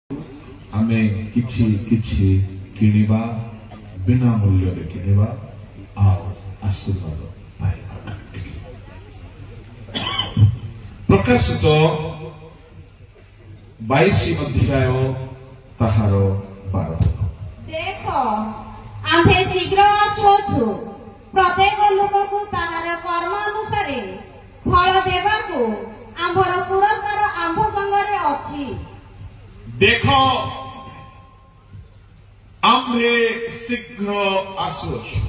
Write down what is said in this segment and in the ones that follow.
आमे किछि किछि किनिबा बिना मूल्य रे किनिबा आओ आशीर्वाद पाइबा। प्रकाशित 22 अध्याय ताहार 12। देखो आम्भे शीघ्र आसुछु प्रत्येक लोकକୁ ତାହାର କର୍ମ ଅନୁସାରେ ଫଳ ଦେବାକୁ ଆମ୍ଭର ପୁରସ୍କାର ଆମ୍ଭ ସଙ୍ଗରେ ଅଛି। देखो आम्भे शीघ्र आसुछु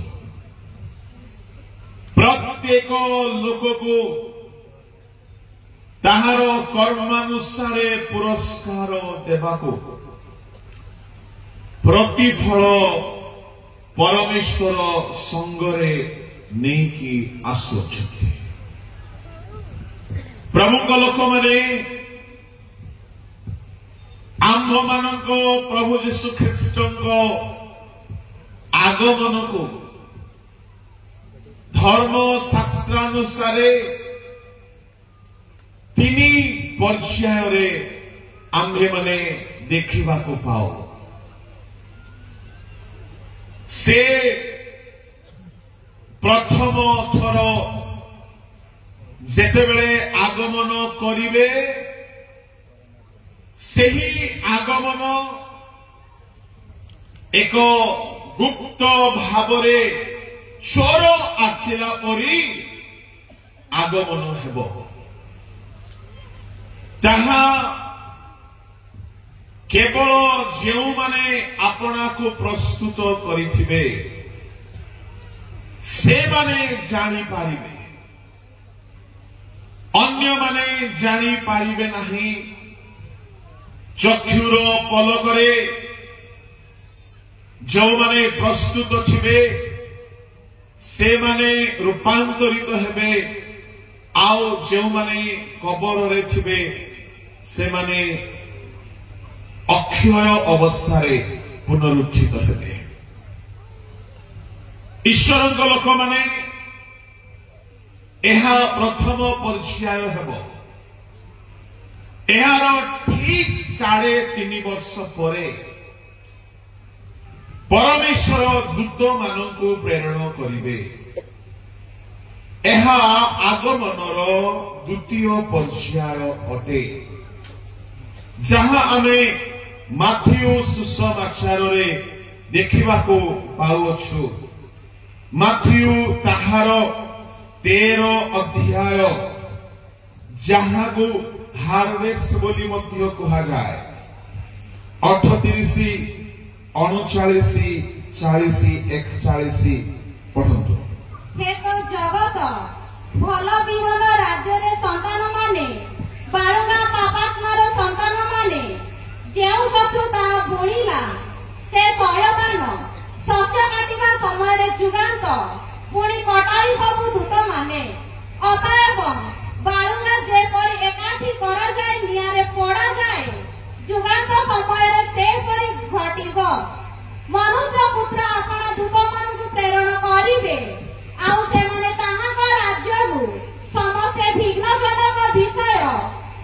प्रत्येक लोकକୁ ताहार कर्मानुसारे पुरस्कार देवाको प्रतिफल परमेश्वर संगरे नेकी आसुछथि। प्रमुख लोक माने आम्भ मानक प्रभु यीशु ख्रीष्ट आगमन को धर्म शास्त्रानुसारे तीनी पर्याय रे आम्भे माने देखिबा को पाओ। से प्रथम थर जेतेबेले आगमन करिवे सेही आगमन एक गुप्त भावरे चोर आसिला परी आगमन हेबो। ताहा केवल जेउ माने अपना को प्रस्तुत करिथिबे से माने जानी पारिबे, अन्य माने जानी पारिबे नहीं। चक्षुर पलकरे जो माने प्रस्तुत थिबे से माने रूपांतरित हेबे, आउ जो माने कबर रे थिबे से माने अक्षय अवस्थारे पुनरुत्थित हेबे। ईश्वर लोक माने एहा प्रथम पर्याय हेबो। एहार ठीक 3.5 वर्ष परे परमेश्वर दूत मानकु प्रेरण करिवे। एहा आगमनर द्वितीय पर्याय अटे, जहां आमे माथ्यू सुसमाचार रे देखिबा को पाउछु। माथ्यू ताहार 13 अध्याय जहां को हार्वेस्ट बोली मध्य कहा जाए। 38, 39, 40, 41 पढ़ंतु। हे तो जगत भल विहन राज्य रे संतान माने बाळुंगा पापात्मार संतान माने जेउ शत्रु ताहा बुणिला से सयतान शस्य काटिबा समय रे जुगांत पुणी कटाई सबु दूत माने अतएव बाळुंगा जे परि एकाठी करा जाए नियारे पड़ा जाए जुगांत समय रे से परि घटिबो। मनुष्य पुत्र अपना दूत मानकु प्रेरण करिवे, आउ से माने ताहाक राज्यकु समस्ते विघ्नजनक विषय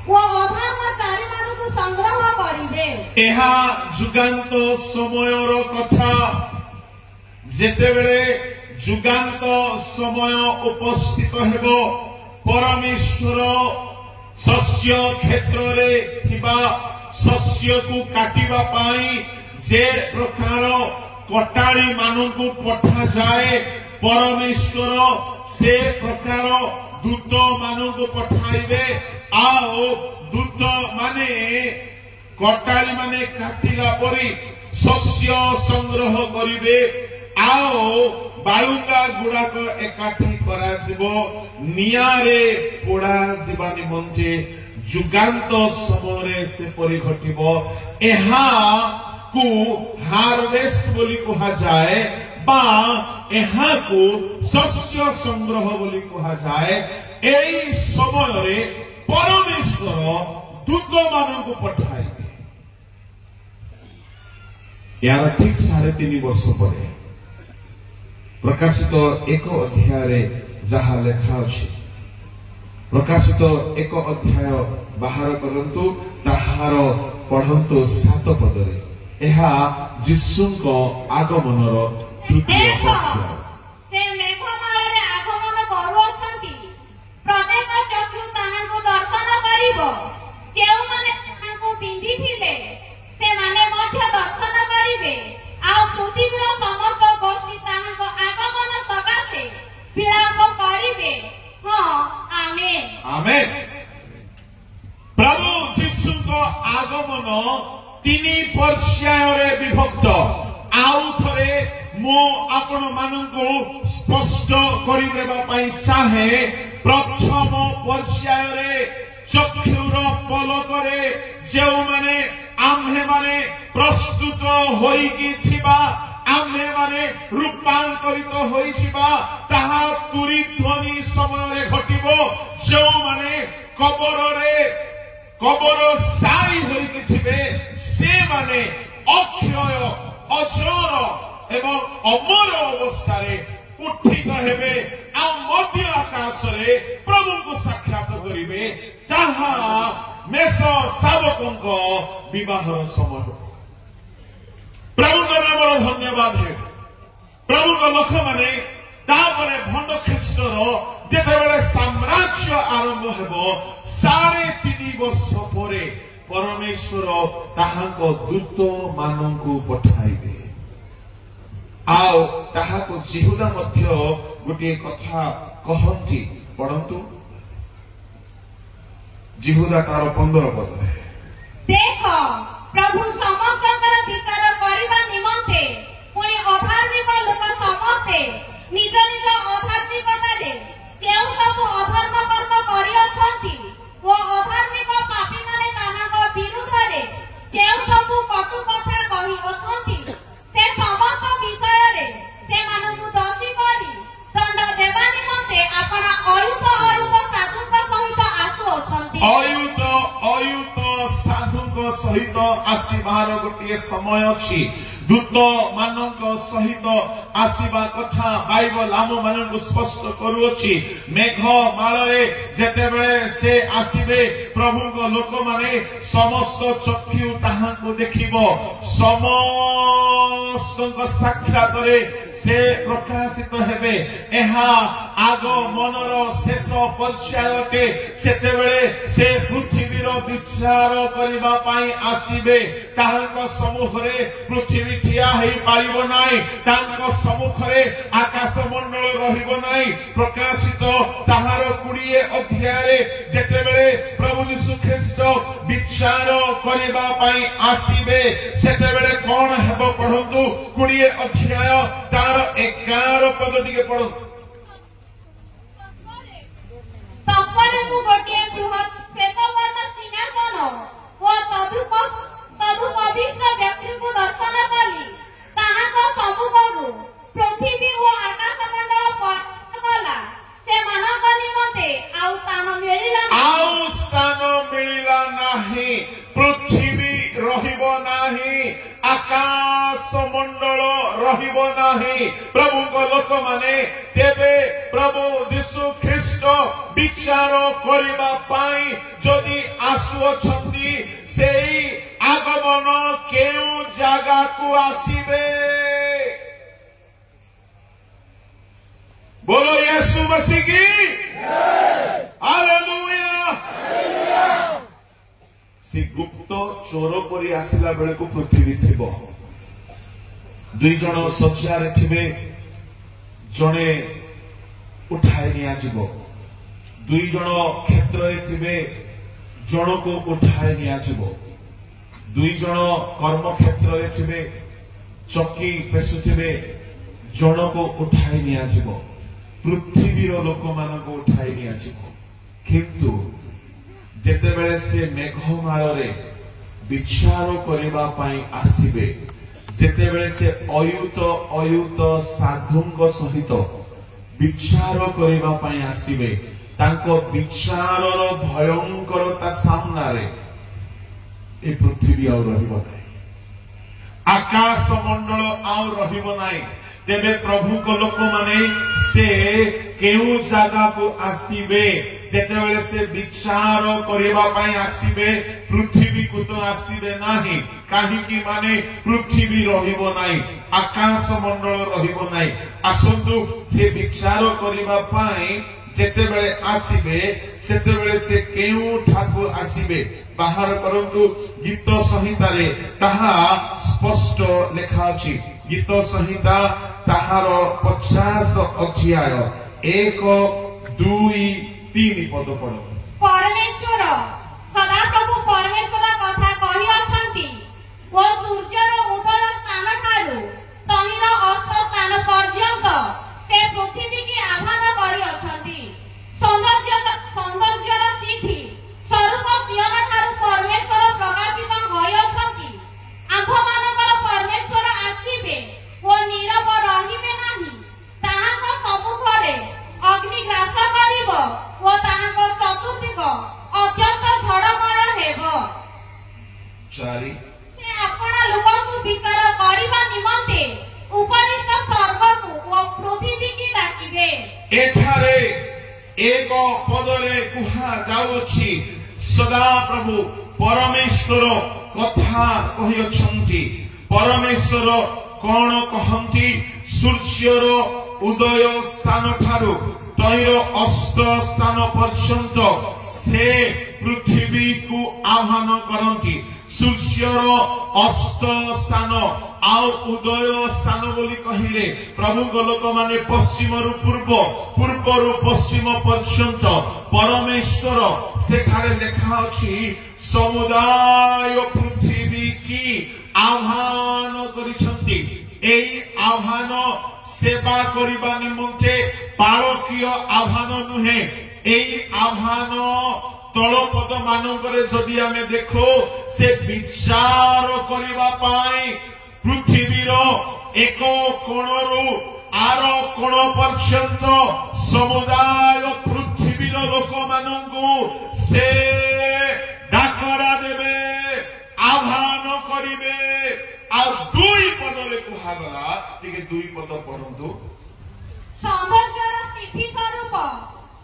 ओ अधर्मचारी मानकु संग्रह करिवे। एहा जुगांत समयर कथा। जेतेबेले जुगांत समय उपस्थित हेबो, परमेश्वर शस्य क्षेत्र रे थिबा शस्य को काटिबा पाई जे प्रकार कटाड़ी मानकु पठा जाए, परमेश्वर से प्रकार दूत मानकु पठाइबे। आओ दूत माने कटाड़ी माने काटिला परी शस्य संग्रह करिवे। आओ बालुका गुड़ाक एकाठी करा जिवो, नियारे पोड़ा जिबा निमंते जुगांत समय से परि घटिबो। एहा को हार्वेस्ट बोली कहा जाए बा एहा को शस्य संग्रह बोली कहा जाए। एई समय रे परमेश्वर दूत मानकु पठाइबे। यार ठीक 3.5 वर्ष परे प्रकाशित 1 अध्याय जहा लेखा अछि, प्रकाशित 1 अध्याय बाहर करंतु ताहार ପଢନ୍ତୁ 7 ପଦରେ। ଏହା ଯୀଶୁଙ୍କ ଆଗମନର ତୃତୀୟ ପର୍ଯ୍ୟାୟ। ସେ ମେଘମାଳରେ ଆଗମନ କରୁଅଛନ୍ତି, ପ୍ରତ୍ୟେକ ଚକ୍ଷୁ ତାହାଙ୍କୁ ଦର୍ଶନ କରିବ। ଯେଉଁମାନେ ତାହାଙ୍କୁ ପିନ୍ଧିଥିଲେ ସେମାନେ ମଧ୍ୟ ଦର୍ଶନ କରିବେ, ଆଉ ପୃଥିବୀର ସମସ୍ତ ଗୋଷ୍ଠୀ ତାହାଙ୍କ ଆଗମନ ସକାଶେ ବିଳାପ କରିବେ। ହଁ, ଆମେନ୍ ଆମେନ୍। ପ୍ରଭୁ ଯୀଶୁଙ୍କ ଆଗମନ 3 ପର୍ଯ୍ୟାୟରେ ବିଭକ୍ତ। ଆଉ ଥରେ ମୁଁ ଆପଣମାନଙ୍କୁ ସ୍ପଷ୍ଟ କରିଦେବା ପାଇଁ ଚାହେଁ। ପ୍ରଥମ ପର୍ଯ୍ୟାୟରେ ଚକ୍ଷୁର ପଲକରେ ଯେଉଁମାନେ ଆମ୍ଭେମାନେ ପ୍ରସ୍ତୁତ ହୋଇକି ଥିବା, ଆମ୍ଭେମାନେ ରୂପାନ୍ତରିତ ହୋଇଯିବା, ତାହା ତୁରିଧ୍ୱନି ସମୟରେ ଘଟିବ। ଯେଉଁମାନେ କବର ସାଇ ହୋଇକି ଥିବେ ସେମାନେ ଅକ୍ଷୟ, ଅଜର ଏବଂ ଅମର ଅବସ୍ଥାରେ ଉଠିତ ହେବେ, ଆଉ ମଧ୍ୟ ଆକାଶରେ ପ୍ରଭୁଙ୍କୁ ସାକ୍ଷାତ କରିବେ। ତାହା ମେଷ ଶାବକଙ୍କ ବିବାହର ସମୟ। ପ୍ରଭୁଙ୍କ ନାମର ଧନ୍ୟବାଦ ହେଉ। ପ୍ରଭୁଙ୍କ ଲୋକମାନେ ତାପରେ ଭଣ୍ଡ ଖ୍ରୀଷ୍ଟର ଯେତେବେଳେ ସାମ୍ରାଜ୍ୟ ଆରମ୍ଭ ହେବ, 3.5 ବର୍ଷ ପରେ ପରମେଶ୍ୱର ତାହାଙ୍କ ଦୂତ ମାନଙ୍କୁ ପଠାଇବେ। ଆଉ ତାହାକୁ ଜିହୁଦା ମଧ୍ୟ ଗୋଟିଏ କଥା କହନ୍ତି, ପଢନ୍ତୁ ଜିହୁଦା ତାର 15 ପଦରେ। ଦେଖ, ପ୍ରଭୁ ସମସ୍ତଙ୍କର ବିଚାର କରିବା ନିମନ୍ତେ ପୁଣି ଅଧାର୍ମିକ ଲୋକ ସମସ୍ତେ ନିଜ ନିଜ ଅଧାର୍ମିକତାରେ ଯେଉଁ ସବୁ ଅଧର୍ମ କର୍ମ କରିଅଛନ୍ତି ଓ ଅଧାର୍ମିକ ପାପୀମାନେ ତାହାଙ୍କ ବିରୁଦ୍ଧରେ ଯେଉଁ ସବୁ କଟୁ କଥା କହିଅଛନ୍ତି, ସେ ସମସ୍ତ ବିଷୟରେ ସେମାନଙ୍କୁ ଦୋଷୀ କରି ଦଣ୍ଡ ଦେବା ନିମନ୍ତେ ଆପଣ ଅୟୁତ ସାଧୁଙ୍କ ସହିତ ଆସୁଅଛନ୍ତି। ଅୟୁତ ସାଧୁଙ୍କ ସହିତ ଆସିବାର ଗୋଟିଏ ସମୟ ଅଛି। ଦୂତ ମାନଙ୍କ ସହିତ ଆସିବା କଥା ବାଇବଲ ଆମ ମାନଙ୍କୁ ସ୍ପଷ୍ଟ କରୁଅଛି। ମେଘ ମାଳରେ ଯେତେବେଳେ ସେ ଆସିବେ, ପ୍ରଭୁଙ୍କ ଲୋକମାନେ ସମସ୍ତ ଚକ୍ଷୁ ତାହାଙ୍କୁ ଦେଖିବ। ସମସ୍ତଙ୍କ ସାକ୍ଷାତରେ ସେ ପ୍ରକାଶିତ ହେବେ। ଏହା ଆଗମନର ଶେଷ ପର୍ଯ୍ୟାୟ ଅଟେ। ସେତେବେଳେ ସେ ପୃଥିବୀର ବିଚାର କରିବା ପାଇଁ ଆସିବେ। ତାହାଙ୍କ ସମ୍ମୁଖରେ ପୃଥିବୀ ଠିଆ ହେଇପାରିବ ନାହିଁ, ତାଙ୍କ ସମ୍ମୁଖରେ ଆକାଶ ମଣ୍ଡଳ ରହିବ ନାହିଁ। ପ୍ରକାଶିତ ତାହାର 20 ଅଧ୍ୟାୟରେ ଯେତେବେଳେ ପ୍ରଭୁ ଯୀଶୁ ଖ୍ରୀଷ୍ଟ ବିଚାର କରିବା ପାଇଁ ଆସିବେ, ସେତେବେଳେ କଣ ହେବ ପଢନ୍ତୁ। 20 ଅଧ୍ୟାୟ ତାର 11 ପଦ ଟିକେ ପଢନ୍ତୁ। ତପରେ ମୁଁ ଗୋଟିଏ ବୃହତ୍ ଶ୍ଵେତବର୍ଣ୍ଣ ସିଂହାସନ ଓ ତଦୁପବିଷ୍ଟ ବ୍ୟକ୍ତିଙ୍କୁ ଦର୍ଶନ କଲି। ତାହାଙ୍କ ସମ୍ମୁଖରୁ ପୃଥିବୀ ଓ ଆକାଶ ମଣ୍ଡଳ ପଳା। ସେମାନଙ୍କ ନିମନ୍ତେ ଆଉ ସ୍ଥାନ ମିଳିଲା ନାହିଁ। ପୃଥିବୀ ରହିବ ନାହିଁ, ଆକାଶ ମଣ୍ଡଳ ରହିବ ନାହିଁ। ପ୍ରଭୁଙ୍କ ଲୋକମାନେ ତେବେ ପ୍ରଭୁ ଯୀଶୁ ଖ୍ରୀଷ୍ଟ ବିଚାର କରିବା ପାଇଁ ଯଦି ଆସୁଅଛନ୍ତି, ସେଇ ଆଗମନ କେଉଁ ଜାଗାକୁ ଆସିବେ? ବୋଲୋ ୟେଶୁ ମसीह की ହାଲେଲୁୟା। ସେ ଗୁପ୍ତ ଚୋର ପରି ଆସିଲା ବେଳକୁ ପୃଥିବୀ ଥିବ। 2 ଜଣ ଶଯ୍ୟାରେ ଥିବେ, ଜଣେ ଉଠାଇ ନିଆଯିବ। 2 ଜଣ କ୍ଷେତ୍ରରେ ଥିବେ, ଜଣକୁ ଉଠାଇ ନିଆଯିବ। 2 ଜଣ କର୍ମକ୍ଷେତ୍ରରେ ଥିବେ, ଚକି ପେଶୁଥିବେ, ଜଣକୁ ଉଠାଇ ନିଆଯିବ। ପୃଥିବୀର ଲୋକମାନଙ୍କୁ ଉଠାଇ ନିଆଯିବ। କିନ୍ତୁ ଯେତେବେଳେ ସେ ମେଘମାଳରେ ବିଚାର କରିବା ପାଇଁ ଆସିବେ, ଯେତେବେଳେ ସେ ଅୟୁତ ସାଧୁଙ୍କ ସହିତ ବିଚାର କରିବା ପାଇଁ ଆସିବେ, ତାଙ୍କ ବିଚାରର ଭୟଙ୍କରତା ସାମ୍ନାରେ ଏ ପୃଥିବୀ ଆଉ ରହିବ ନାହିଁ, ଆକାଶ ମଣ୍ଡଳ ଆଉ ରହିବ ନାହିଁ। ତେବେ ପ୍ରଭୁଙ୍କ ଲୋକମାନେ ସେ କେଉଁ ଜାଗାକୁ ଆସିବେ? ଯେତେବେଳେ ସେ ବିଚାର କରିବା ପାଇଁ ଆସିବେ ପୃଥିବୀକୁ ତ ଆସିବେ ନାହିଁ କାହିଁକି ମାନେ ପୃଥିବୀ ରହିବ ନାହିଁ ଆକାଶ ମଣ୍ଡଳ ରହିବ ନାହିଁ ଆସନ୍ତୁ ସେ ବିଚାର କରିବା ପାଇଁ ଯେତେବେଳେ ଆସିବେ ସେତେବେଳେ ସେ କେଉଁଠାକୁ ଆସିବେ ବାହାର କରନ୍ତୁ ଗୀତ ସଂହିତାରେ ତାହା ସ୍ପଷ୍ଟ ଲେଖା ଅଛି ଗୀତ ସଂହିତା ତାହାର 50 ଅଧ୍ୟାୟ 1, 2, 3 ପଦ ପଢ ପରମେଶ୍ୱର ସଦାପ୍ରଭୁ ପରମେଶ୍ୱର କଥା କହିଅଛନ୍ତି ଓ ସୂର୍ଯ୍ୟର ଉଦୟ ସ୍ଥାନ ଠାରୁ ତହିଁର ଅସ୍ତ ସ୍ଥାନ ପର୍ଯ୍ୟନ୍ତ ସେ ପୃଥିବୀକି ଆହ୍ୱାନ କରିଅଛନ୍ତି ସୌନ୍ଦର୍ଯ୍ୟର ସିଦ୍ଧି ସ୍ୱରୂପ ସିୟନ ଠାରୁ ପରମେଶ୍ୱର ପ୍ରକାଶିତ ହୋଇଅଛନ୍ତି ଆମ୍ଭମାନଙ୍କର ପରମେଶ୍ୱର ଆସିବେ ଓ ନୀରବ ରହିବେ ନାହିଁ ତାହାଙ୍କ ସମ୍ମୁଖରେ ଅଗ୍ନି ଗ୍ରାସ କରିବ ଓ ତାହାଙ୍କ ଚତୁର୍ଦିଗ ଅତ୍ୟନ୍ତ ଝଡ଼ମୟ ହେବ 4 ସେ ଆପଣା ଲୋକଙ୍କୁ ବିଚାର କରିବା ନିମନ୍ତେ ଉପରିସ୍ଥ ସ୍ୱର୍ଗକୁ ଓ ପୃଥିବୀକି ଡାକିବେ ଏଠାରେ ଏକ ପଦରେ କୁହାଯାଉଛି ସଦାପ୍ରଭୁ ପରମେଶ୍ୱର କଥା କହିଅଛନ୍ତି ପରମେଶ୍ୱର କଣ କହନ୍ତି ସୂର୍ଯ୍ୟର ଉଦୟ ସ୍ଥାନ ଠାରୁ ତହିଁର ଅସ୍ତ ସ୍ଥାନ ପର୍ଯ୍ୟନ୍ତ ସେ ପୃଥିବୀକୁ ଆହ୍ୱାନ କରନ୍ତି ସୂର୍ଯ୍ୟର ଅସ୍ତ ସ୍ଥାନ ଆଉ ଉଦୟ ସ୍ଥାନ ବୋଲି କହିଲେ ପ୍ରଭୁଙ୍କ ଲୋକମାନେ ପଶ୍ଚିମରୁ ପୂର୍ବ ପୂର୍ବରୁ ପଶ୍ଚିମ ପର୍ଯ୍ୟନ୍ତ ପରମେଶ୍ୱର ସେଠାରେ ଲେଖା ଅଛି ସମୁଦାୟ ପୃଥିବୀ କି ଆହ୍ୱାନ କରିଛନ୍ତି এই আহ্বান সেবা করিবা নিমন্তে পারকীয় আহ্বান নুহে এই আহ্বান তলপদ মানকরে যদি আমি দেখো সে বিচার করিবা পাই পৃথিবীর এক কোণরু আর কোণ পর্যন্ত সমুদায় পৃথিবীর লোকমানଙ୍କୁ সে ডাকরা দেবে আহ্বান করিবে আর 2 পদরে কুহাগলা ଟିକେ 2 পদ পড়ন্তু ସୌନ୍ଦର୍ଯ୍ୟର ସିଦ୍ଧି ସ୍ୱରୂପ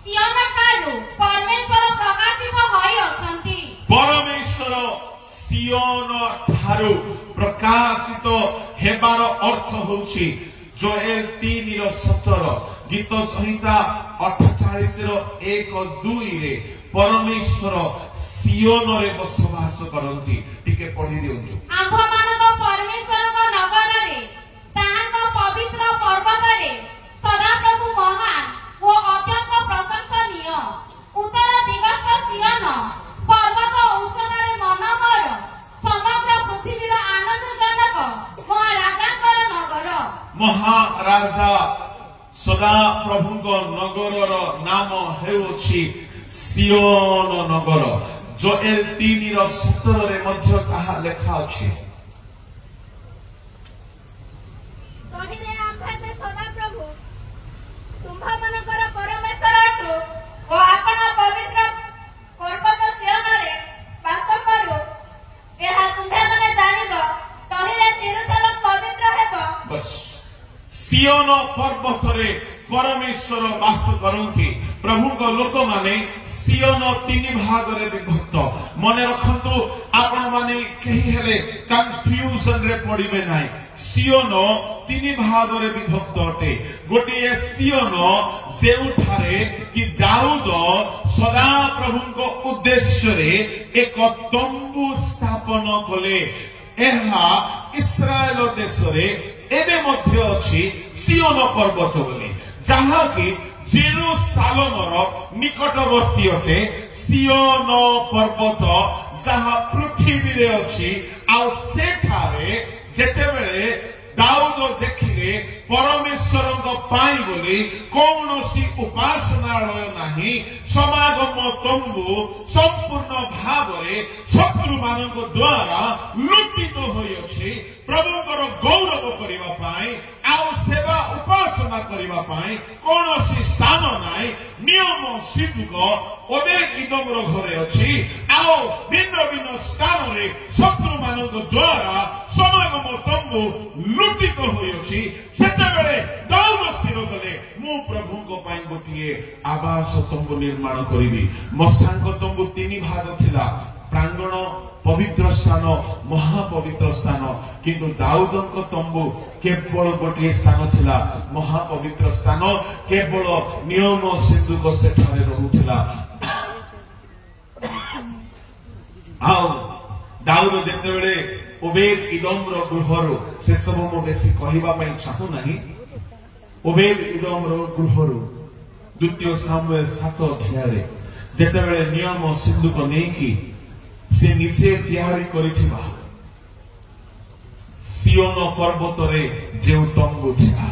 ସିୟନ ଠାରୁ ପରମେଶ୍ୱର ପ୍ରକାଶିତ ହୋଇଅଛନ୍ତି ପରମେଶ୍ୱର ସିୟନ ଠାରୁ ପ୍ରକାଶିତ ହେବାର ଅର୍ଥ ହେଉଛି ଜୋଏଲ 3:17 ଗୀତ ସଂହିତା 48 1-2 ରେ ପରମେଶ୍ୱର ସିୟନରେ ବସବାସ କରନ୍ତି ଟିକେ ପଢି ଦିଅନ୍ତୁ ଆମ୍ଭମାନଙ୍କ ପରମେଶ୍ୱରଙ୍କ ନଗରରେ ତାହାଙ୍କ ପବିତ୍ର ପର୍ବତରେ ସଦାପ୍ରଭୁ ମହାନ ଓ ଅତ୍ୟନ୍ତ ପ୍ରଶଂସନୀୟ ଉତ୍ତର ଦିଗସ୍ଥ ସିୟନ ପର୍ବତ ଉଚ୍ଚତାରେ ମନୋହର ସମଗ୍ର ପୃଥିବୀର ଆନନ୍ଦଜନକ ମହାରାଜାଙ୍କର ନଗର ମହାରାଜା ସଦାପ୍ରଭୁଙ୍କ ନଗରର ନାମ ହେଉଛି ସିୟନ ନଗର ଜୋଏଲ 3:17 ରେ ମଧ୍ୟ ତାହା ଲେଖା ଅଛି କହିଲେ ଆମ୍ଭେ ଯେ ସଦାପ୍ରଭୁ ତୁମ୍ଭମାନଙ୍କର ପରମେଶ୍ୱର ଅଟୁ ଓ ଆପଣ ପବିତ୍ର ପର୍ବତ ସିୟନରେ ବାସ କରୁ ଏହା ତୁମ୍ଭେମାନେ ଜାଣିବ କହିଲେ ଜେରୁସାଲେମ ପବିତ୍ର ହେବ ବସ୍ ସିୟନ ପର୍ବତରେ ପରମେଶ୍ୱର ବାସ କରନ୍ତି ପ୍ରଭୁଙ୍କ ଲୋକମାନେ ସିୟନ 3 ଭାଗରେ ବିଭକ୍ତ ମନେ ରଖନ୍ତୁ ଆପଣମାନେ କେହି ହେଲେ କନଫ୍ୟୁଜନ ରେ ପଡ଼ିବେ ନାହିଁ ସିୟନ 3 ଭାଗରେ ବିଭକ୍ତ ଅଟେ ଗୋଟିଏ ସିୟନ ଯେଉଁଠାରେ କି ଦାଉଦ ସଦାପ୍ରଭୁଙ୍କ ଉଦ୍ଦେଶ୍ୟରେ ଏକ ତମ୍ବୁ ସ୍ଥାପନ କଲେ ଏହା ଇସ୍ରାଏଲ ଦେଶରେ ଏବେ ମଧ୍ୟ ଅଛି ସିୟନ ପର୍ବତ ବୋଲି ଯାହାକି ଜେରୁସାଲେମର ନିକଟବର୍ତ୍ତୀ ଅଟେ ସିୟନ ପର୍ବତ ଯାହା ପୃଥିବୀରେ ଅଛି ଆଉ ସେଠାରେ ଯେତେବେଳେ ଦାଉଦ ଦେଖିଲେ ପରମେଶ୍ୱରଙ୍କ ପାଇଁ ବୋଲି କୌଣସି ଉପାସନାଳୟ ନାହିଁ ସମାଗମ ତମ୍ବୁ ସମ୍ପୂର୍ଣ୍ଣ ଭାବରେ ଶତ୍ରୁମାନଙ୍କ ଦ୍ୱାରା ଲୁଟିତ ହୋଇଅଛି ପ୍ରଭୁଙ୍କର ଗୌରବ କରିବା ପାଇଁ ଆଉ ସେବା ଉପାସନା କରିବା ପାଇଁ କୌଣସି ସ୍ଥାନ ନାହିଁ ନିୟମ ସିଦ୍ଧୁକ ଓବେଦ୍-ଇଦୋମର ଘରେ ଅଛି ଆଉ ଭିନ୍ନ ଭିନ୍ନ ସ୍ଥାନରେ ଶତ୍ରୁମାନଙ୍କ ଦ୍ୱାରା ସମାଗମ ତମ୍ବୁ ଲୁଟିତ ହୋଇଅଛି ସେତେବେଳେ ଦାଉଦ ସ୍ଥିର କଲେ मु प्रभु को पाई गोटे आवास तंबू निर्माण करी। मशांग तंबू 3 भाग थिला, प्रांगण, पवित्र स्थान, महापवित्र स्थान। किंतु दाऊदଙ୍କ तंबू केवल गोटे स्थान थिला, महापवित्र स्थान। केवल नियम सिंधुक सेठारे रहुथिला। आउ दाऊद जेतेबेले ओबेद इदम रो गृहरु, से सब मो बेसी कहिबा पई चाहू नाही। ओबेद इदम रो गृहरु 2 सामुएल 7 अध्याय जेतेबेले नियम सिंधु को नेकी से निजे तैयारी करिथिबा सियोन पर्वत रे जेउ तंबू थिला,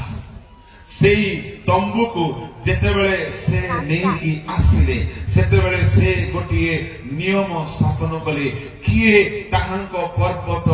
सेई तंबू को जेतेबेले से नेकी आसिले सेतेबेले से गोटिए नियम स्थापन कले। किए ताहांको पर्वत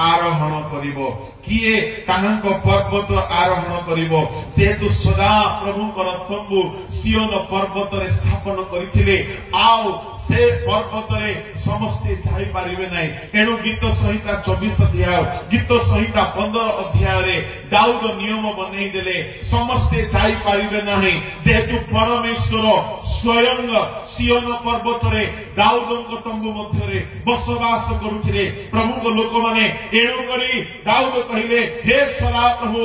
आरोहण करिवो, किए ताहांको पर्वत आरोहण करिवो। जेतु सदा प्रभुଙ୍କର तंबू सियोन पर्वत रे स्थापन करिथिले, आउ से पर्वत रे समस्ते जाई पारिबे नै। एनु गीत संहिता 24 अध्याय, गीत संहिता 15 अध्याय रे दाऊद नियम बनै देले, समस्ते जाई पारिबे नाही। जेतु परमेश्वर स्वयं सियोन पर्वत रे दाऊदଙ୍କ तंबू मध्य रे बसवास करुथिले। प्रभुଙ୍କ लोक माने एणु करी दाऊद कहिले, हे सदा प्रभु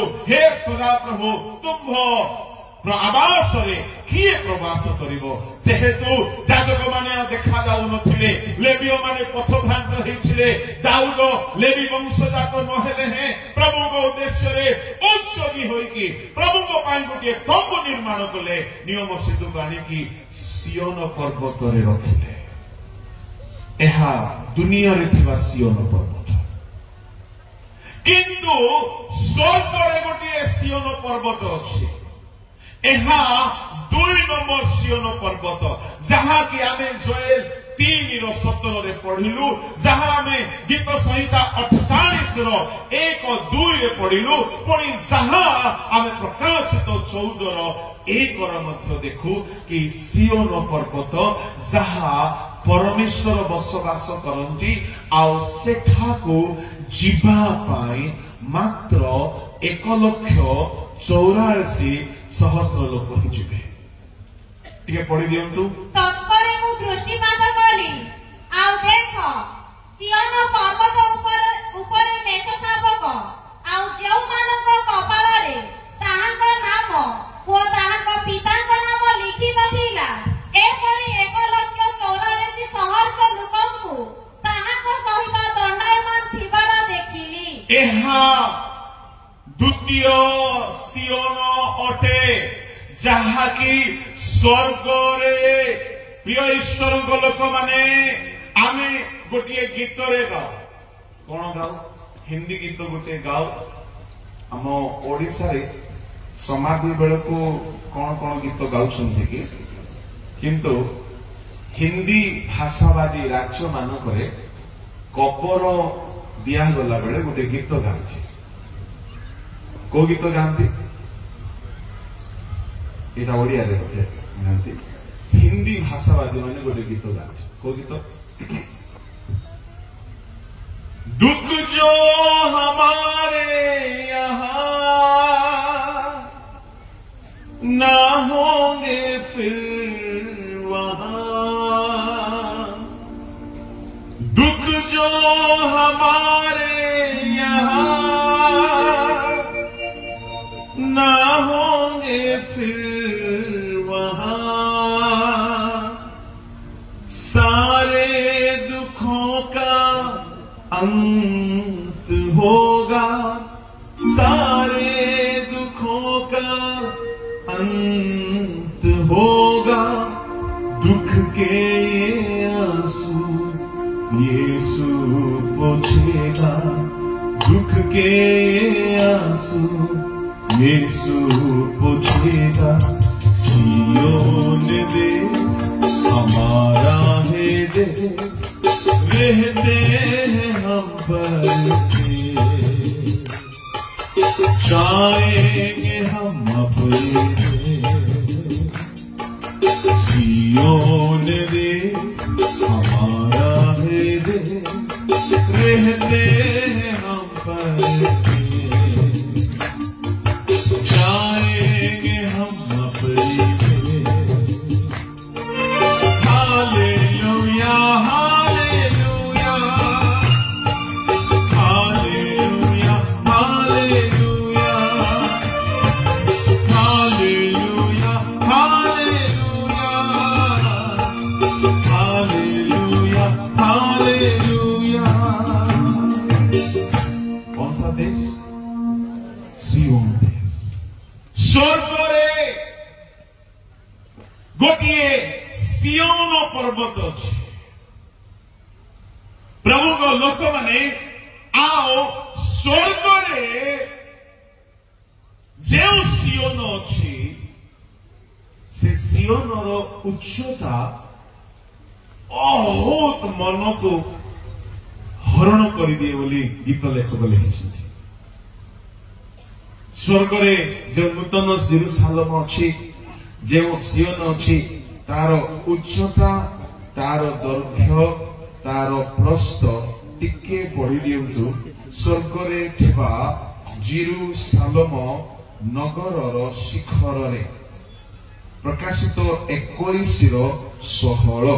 तुम आवास रे किए प्रवास करिवो। जेहेतु याजक माने देखा जाउ नथिले, लेवीय माने पथभ्रांत हेथिले, दाऊद लेवी वंशजात नहेले हे प्रभुଙ୍କ उद्देश्य रे उत्सर्गी होई कि प्रभुଙ୍କ पाई गोटे तंबू निर्माण कले। नियम सिंधु पानी की सियोन पर्वत रे रखिले। एहा दुनिया रे थिबा सियोन पर्वत, किंतु स्वर्ग रे गोटे सियोन पर्वत अछि। एहा 2 नंबर सियोन पर्वत, जहां कि आमे जोएल 3:17 रे पढ़िलु, जहां आमे गीत संहिता 48 रो 1-2 रे पढ़िलु, पुणी जहां आमे प्रकाशित 14 रो 1 रो मध्य देखु कि सियोन पर्वत जहां परमेश्वर बसवास करंती, आउ सेठाको जीवा पाई मात्र 1,84,000 लोक जीवे। टिके पढ़ी दियंतु। तत्परे मु दृष्टिपात कली, आउ देख सियोन पर्वत ऊपर मेष शावक, आउ जेउ मानक कपाल रे ताहांक नाम ओ ताहांक पितांक नाम लिखित थिला। एपरि 1,84,000 लोकଙ୍କୁ ताहांक सहित दंडायमान थिबार देखिली। एहा द्वितीय सियोन अटे, जहा कि स्वर्ग रे प्रिय ईश्वर लोक माने आमे गोटे गीत रे गाओ। कौन गाओ? हिंदी गीत गोटे गाओ। आम ओडिसा रे समाधि बेल को कौन कौन गीत गाउछन्ति कि, किंतु हिंदी भाषावादी राज्य मानकरे कबर दिया गला बेले गोटे गीत गाँचे। को गीत गाँती? एटा ओडिया रे गोटे गाँती। हिंदी भाषावादी माने गोटे गीत गाँचे। को गीत? दुख जो हमारे यहाँ ना होंगे फिर वहाँ, दुख जो हमारे यहाँ ना होंगे फिर वहाँ, सारे दुखों का अंत होगा, सारे दुखों का अंत होगा, दुख के आंसू यीशु पोंछेगा, दुख के आंसू यीशु पोंछेगा। सियोन देश हमारा है देश, रहते हैं हम पर जाएंगे हम अपने। सियोन देश हमारा है देश, रहते हैं हम पर जाएंगे हम सियोन देश स्वर्गरे गोटे सियोन पर्वत अच्छे प्रभु को लोक माने आओ स्वर्गरे जो सियोन अच्छी से सियोनर उच्चता बहुत मन को हरण कर दिए बोली गीत लेखक लिखी स्वर्गरे जो नूतन जेरुसालेम अच्छी जो सियोन अच्छी तार उच्चता तार दैर्घ्य तार प्रस्थ टिके बढ़ी दियंतु स्वर्गरे थिबा जेरुसालेम नगरर शिखर रे प्रकाशित 21:16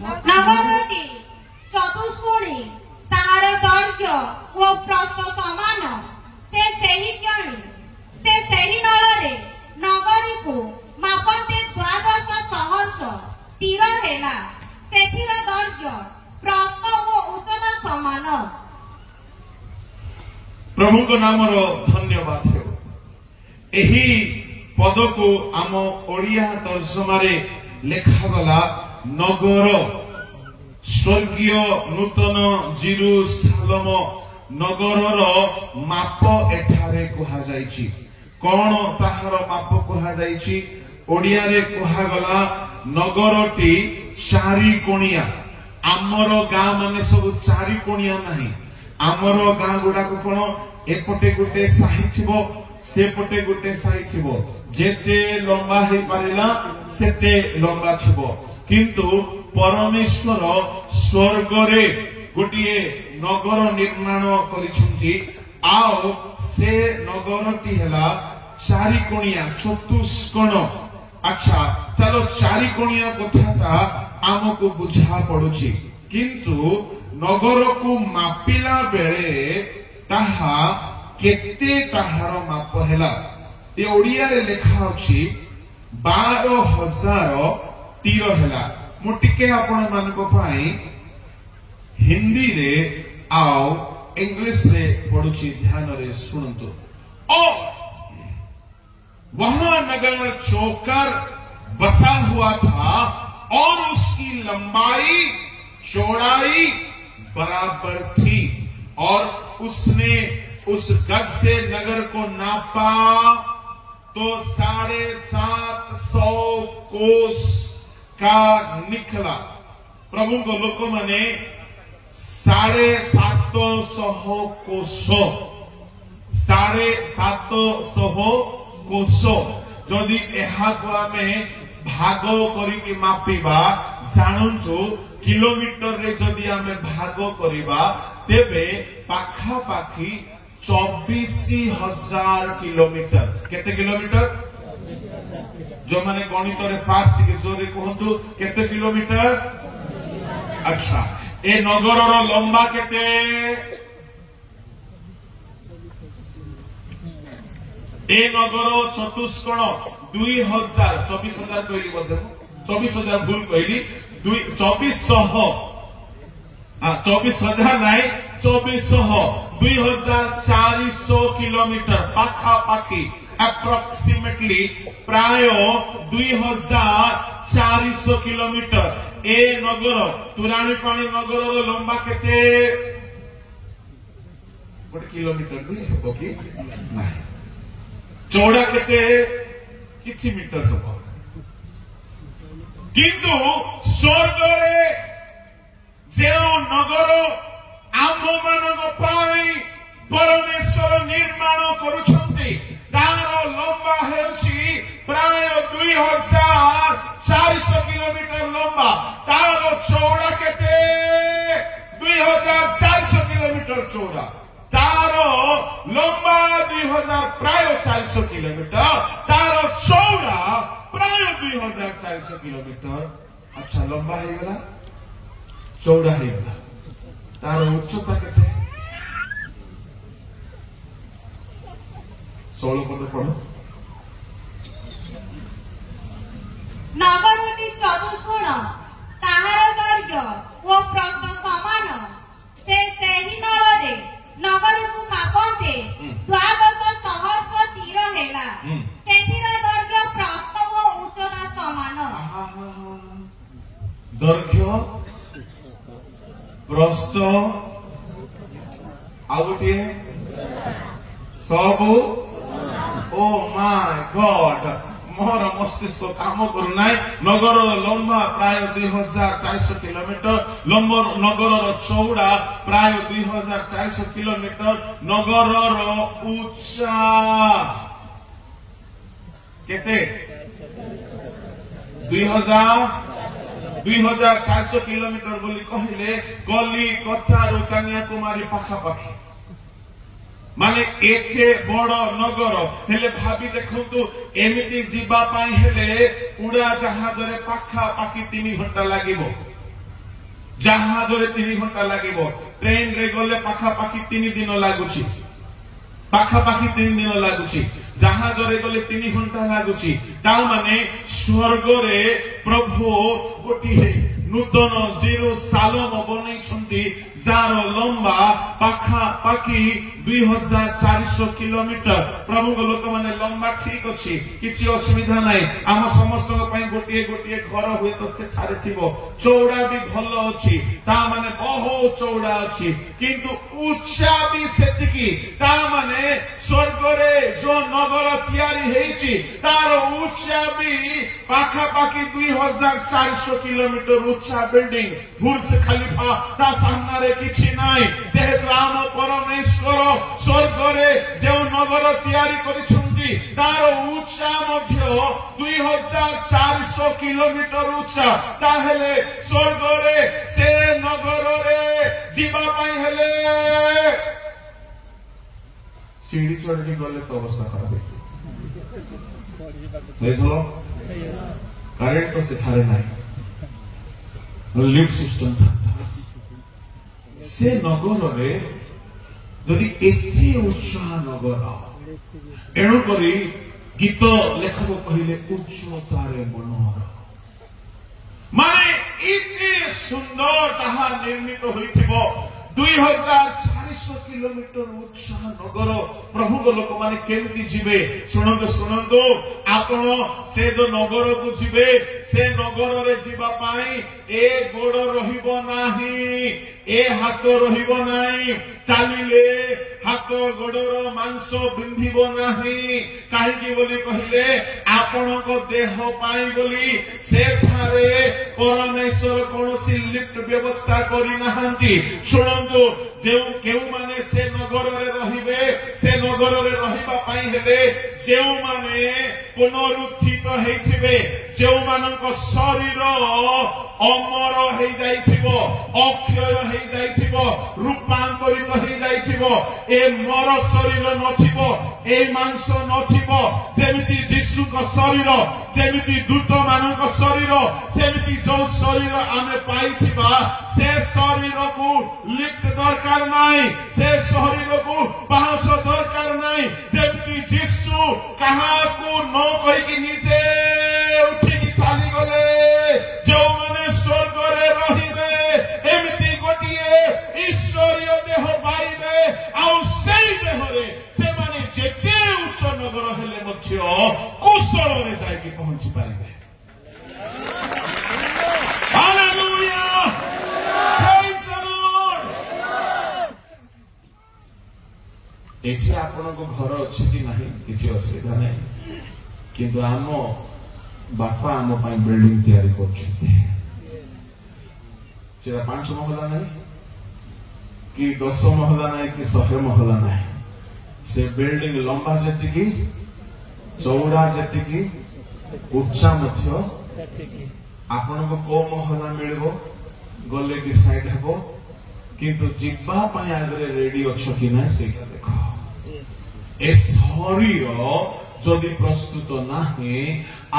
नगरटी चतुष्कोणी ताहार दैर्घ्य ओ प्रस्थ समान से सही ज्ञानी से सही नଳରେ नगरी को मापन्ते 12 सहस्र तीर हेला सेथिर दैर्घ्य प्रस्थ ओ उच्चता समान प्रभु को नाम रो धन्यवाद हो एही पद को आम ओडिया तर्जमा रे लेखा गला नगर स्वर्गीय नूतन जेरुसालेम नगरर माप एठारे कहा जायछि कोन ताहार माप कहा जायछि ओडिया रे कहा गला नगरटी चारि कोणिया आमर गां माने सब चारि कोणिया नाही आमर गां गुडा को कोन एपटे गुटे साही थिबो सेपटे गुटे साही थिबो जेते लंबा हे पारिला सेते लंबा थिबो किंतु परमेश्वर स्वर्गरे गोटे नगर निर्माण करिसंती आओ से नगरटी हला चारि कोणिया चतुष्कोण अच्छा चलो चारि कोणिया कथाटा आमको बुझा पड़ुची किंतु नगर को मापिला बेले ताहा केते ताहार माप हेला ए ओडिया रे लेखा अछि 12,000 तीर हेला मु टिके आपण मानको पाई हिंदी रे आओ इंग्लिश रे पढुची ध्यान रे सुनंतु ओ वहां नगर चौकर बसा हुआ था और उसकी लंबाई चौड़ाई बराबर थी और उसने उस गज से नगर को नापा तो 750 कोस का निकला प्रभु को लोक माने 750 कोस 750 कोस जदि एहा को आमे भाग करिके मापिबा जानंतु किलोमीटर रे जदि आमे भाग करिबा तेबे पाखा पाखी 24,000 किलोमीटर केते किलोमीटर जो माने गणित रे पास टिके जोरे कहंतु केते किलोमीटर अच्छा ए नगर रो लंबा केते ए नगर चतुष्कोण 2000 24,000 कहली बोधे 24,000 भूल कहली 2400 24,000 नहीं 2400 2,400 किलोमीटर पाखा पाखी अप्रोक्सीमेटली प्राय 2,400 किलोमीटर ए नगर तुराणी पानी नगर लंबा केते गोटे किलोमीटर भी हो कि नहीं चौड़ा केते किछि मीटर हो किंतु स्वर्ग रे जे नगर आम मानक पाई परमेश्वर निर्माण करुछंती तार लंबा हेउछि प्राय 2,400 किलोमीटर लंबा तार चौड़ा केते 2,400 किलोमीटर चौड़ा तार लंबा 2,000 प्राय 400 किलोमीटर तार चौड़ा प्राय 2,400 किलोमीटर अच्छा लंबा है गला चौड़ा है गला तार उच्चता केते 16 पद पढ़ो नगरटी चतुष्कोण ताहार दैर्घ्य ओ प्रस्थ समान से सही नଳରେ नगर ପ୍ରସ୍ତ ଆଉ ଗୋଟିଏ ସବୁ। ଓ ମାଇ ଗଡ୍, ମୋର ମସ୍ତିଷ୍କ କାମ କରୁନାହିଁ। ନଗରର ଲମ୍ବା ପ୍ରାୟ 2400 କିଲୋମିଟର, ନଗରର ଚଉଡା ପ୍ରାୟ 2400 କିଲୋମିଟର, ନଗରର ଉଚ୍ଚା କେତେ? 2400 କିଲୋମିଟର ବୋଲି କହିଲେ କଲିକତାରୁ କନ୍ୟାକୁମାରୀ ପାଖାପାଖି। ମାନେ ଏତେ ବଡ ନଗର ହେଲେ ଭାବି ଦେଖନ୍ତୁ, ଏମିତି ଯିବା ପାଇଁ ହେଲେ ଉଡାଜାହାଜରେ ପାଖାପାଖି 3 ଘଣ୍ଟା ଲାଗିବ, ଜାହାଜରେ 3 ଘଣ୍ଟା ଲାଗିବ, ଟ୍ରେନରେ ଗଲେ ପାଖାପାଖି 3 ଦିନ ଲାଗୁଛି, ପାଖାପାଖି 3 ଦିନ ଲାଗୁଛି, ଜାହାଜରେ ଗଲେ 3 ଘଣ୍ଟା ଲାଗୁଛି। ତା ମାନେ ସ୍ୱର୍ଗରେ ପ୍ରଭୁ ଗୋଟିଏ ନୂତନ ଜେରୁସାଲେମ ବନେଇଛନ୍ତି, ଯାହାର ଲମ୍ବା ପାଖାପାଖି 2400 କିଲୋମିଟର। ପ୍ରଭୁଙ୍କ ଲୋକମାନେ ଲମ୍ବା ଠିକ ଅଛି, କିଛି ଅସୁବିଧା ନାହିଁ। ଆମ ସମସ୍ତଙ୍କ ପାଇଁ ଗୋଟିଏ ଗୋଟିଏ ଘର ହୁଏତ ସେଠାରେ ଥିବ, ଚଉଡା ବି ଭଲ ଅଛି, ତା ମାନେ ବହୁତ ଚଉଡା ଅଛି, କିନ୍ତୁ ଉଚ୍ଚା ବି ସେତିକି। ତା ମାନେ ସ୍ୱର୍ଗରେ ଯୋଉ ନଗର ତିଆରି ହେଇଛି ତାର ଉଚ୍ଚା ବି ପାଖାପାଖି 2400 କିଲୋମିଟର ଉଚ୍ଚା ବିଲ୍ଡିଂ। ବୁର୍ଜ ଖଲିଫା ତା ସାମ୍ନାରେ କିଛି ନାହିଁ। ଯେହେତୁ ଆମ ପରମେଶ୍ୱର ସ୍ୱର୍ଗରେ ଯେଉଁ ନଗର ତିଆରି କରିଛନ୍ତି ତାର ଉଚ୍ଚା ମଧ୍ୟ 2400 କିଲୋମିଟର ଉଚ୍ଚା, ତାହେଲେ ସ୍ୱର୍ଗରେ ସେ ନଗରରେ ଯିବା ପାଇଁ ହେଲେ ସିଡି ଚଢିକି ଗଲେ ତ ଅବସ୍ଥା ଖରାପ ହେଇଯିବ। କାରେଣ୍ଟ ତ ସେଠାରେ ନାହିଁ, লিফট সিস্টেম থাকতে হবে। সে নগরে যদি এতে উচ্চা নগর, এণুকরি গীত লেখক কহিলে উচ্চতারে মনোহর, মানে এতে সুন্দর তাহা নির্মিত হইথিব। 2400 কিলোমিটর উচ্চা নগর। প্রভুଙ୍କ ଲୋକମାନେ କେମିତି ଯିବେ? ଶୁଣନ୍ତୁ ଶୁଣନ୍ତୁ, ଆପଣ ସେ ଯୋଉ ନଗରକୁ ଯିବେ, ସେ ନଗରରେ ଯିବା ପାଇଁ ଏ ଗୋଡ ରହିବ ନାହିଁ, ଏ ହାତ ରହିବ ନାହିଁ, ଚାଲିଲେ ହାତ ଗୋଡର ମାଂସ ବିନ୍ଧିବ ନାହିଁ। କାହିଁକି ବୋଲି କହିଲେ, ଆପଣଙ୍କ ଦେହ ପାଇଁ ବୋଲି ସେଠାରେ ପରମେଶ୍ୱର କୌଣସି ଲିଫ୍ଟ ବ୍ୟବସ୍ଥା କରିନାହାନ୍ତି। ଶୁଣନ୍ତୁ, କେଉଁମାନେ ସେ ନଗରରେ ରହିବେ, ସେ ନଗରରେ ରହିବା ପାଇଁ ହେଲେ ଯେଉଁମାନେ ପୁନରୁତ୍ଥିତ ହେଇଥିବେ, ଯେଉଁମାନଙ୍କ ଶରୀର ଅମର ହେଇଯାଇଥିବ, ଅକ୍ଷୟ ହେଇଯାଇଥିବ, ରୂପାନ୍ତରିତ ହେଇଯାଇଥିବ, ଏ ମର ଶରୀର ନଥିବ, ଏ ମାଂସ ନଥିବ। ଯେମିତି ଯୀଶୁଙ୍କ ଶରୀର, ଯେମିତି ଦୂତ ମାନଙ୍କ ଶରୀର, ସେମିତି ଯୋଉ ଶରୀର ଆମେ ପାଇଥିବା, ସେ ଶରୀରକୁ ଲିଫ୍ଟ ଦରକାର ନାହିଁ, ସେ ଶରୀରକୁ ପାହାଚ ଦରକାର ନାହିଁ। ଯେମିତି ଯୀଶୁ କାହାକୁ ନ କହିକି ନିଜେ ଉଠିକି ଚାଲିଗଲେ, ଯେଉଁମାନେ ସ୍ୱର୍ଗରେ ରହିବେ ଏମିତି ଗୋଟିଏ ଈଶ୍ୱରୀୟ ଦେହ ପାଇବେ, ଆଉ ସେଇ ଦେହରେ ସେମାନେ ଯେତେ ଉଚ୍ଚ ନଗର ହେଲେ ମଧ୍ୟ କୁଶଳରେ ଯାଇକି ପହଞ୍ଚି ପାରିବେ। ହାଲେଲୁୟା, ପ୍ରେଜ୍ ଦ ଲର୍ଡ। ଏଠି ଆପଣଙ୍କ ଘର ଅଛି କି ନାହିଁ କିଛି ଅସୁବିଧା ନାହିଁ, କିନ୍ତୁ ଆମ ବାପା ଆମ ପାଇଁ ବିଲ୍ଡିଂ ତିଆରି କରୁଛନ୍ତି। ସେଟା 5 ମହଲା ନାହିଁ କି 10 ମହଲା ନାହିଁ କି 100 ମହଲା ନାହିଁ। ସେ ବିଲ୍ଡିଂ ଲମ୍ବା ଯେତିକି, ଚଉଡା ଯେତିକି, ଉଚ୍ଚା ମଧ୍ୟ। ଆପଣଙ୍କୁ କୋଉ ମହଲା ମିଳିବ ଗଲେ ଡିସାଇଡ୍ ହେବ, କିନ୍ତୁ ଯିବା ପାଇଁ ଆଗରେ ରେଡି ଅଛ କି ନାହିଁ ସେଇଟା ଦେଖ। ଏ ଶରୀର ଯଦି ପ୍ରସ୍ତୁତ ନାହିଁ,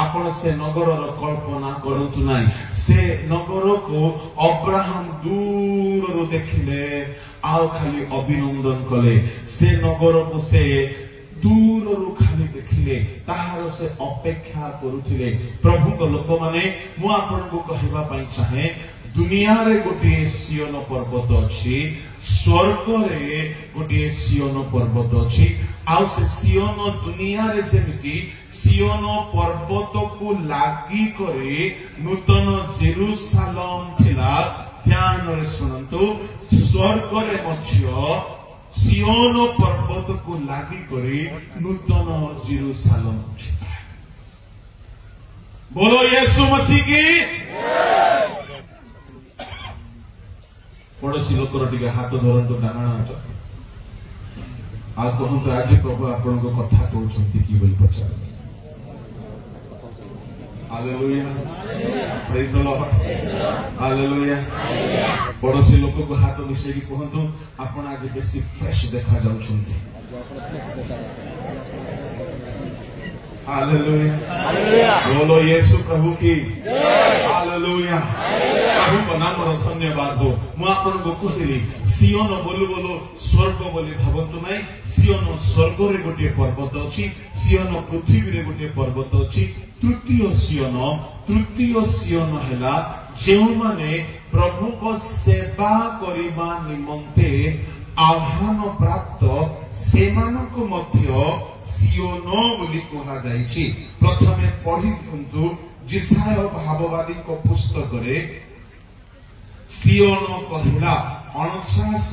ଆପଣ ସେ ନଗରର କଳ୍ପନା କରନ୍ତୁ ନାହିଁ। ସେ ନଗରକୁ ଅବ୍ରାହମ ଦୂରରୁ ଦେଖିଲେ, ଆଉ ଖାଲି ଅଭିନନ୍ଦନ କଲେ। ସେ ନଗରକୁ ସେ ଦୂରରୁ ଖାଲି ଦେଖିଲେ, ତାହାର ସେ ଅପେକ୍ଷା କରୁଥିଲେ। ପ୍ରଭୁଙ୍କ ଲୋକମାନେ, ମୁଁ ଆପଣଙ୍କୁ କହିବା ପାଇଁ ଚାହେଁ, ଦୁନିଆରେ ଗୋଟିଏ ସିଓନ ପର୍ବତ ଅଛି, ସ୍ୱର୍ଗରେ ଗୋଟିଏ ସିଓନ ପର୍ବତ ଅଛି। ଆଉ ସେ ସିଓନ ଦୁନିଆରେ ଯେମିତି ସିଓନ ପର୍ବତକୁ ଲାଗି କରି ନୂତନ ଜେରୁସାଲେମ ଥିଲା, ध्यान शुणु स्वर्ग सियोन पर्वत को लगी करी नूतन जेरूसालेम बोलो यीशु मसीह की पड़ोसी लोकर टे हाथ धरतु डाण हाथ आ कहतु आज प्रभु आपण कथा कहते कि पचार hallelujah praise the Lord hallelujah पड़ोसी लोक को हाथ मिसे कहतु आपण आज बेसी फ्रेश देखा जाउछंती हालेलुया बोलो यीशु प्रभु की हालेलुया प्रभु को नाम धन्यवाद हो मु आपन को कहली सियोन बोलु बोलो स्वर्ग बोली भावंतु नै सियोन स्वर्ग रे गोटे पर्वत अछि सियोन पृथ्वी रे गोटे पर्वत अछि तृतीय सियोन हैला जेउ माने प्रभु को सेवा करिबा निमंते आह्वान प्राप्त सेमानको मध्य सियोन बोली कहा जाइछि प्रथमे पढ़ी दियंतु जिसाय भाववादी को पुस्तक रे सियोन कहिला 49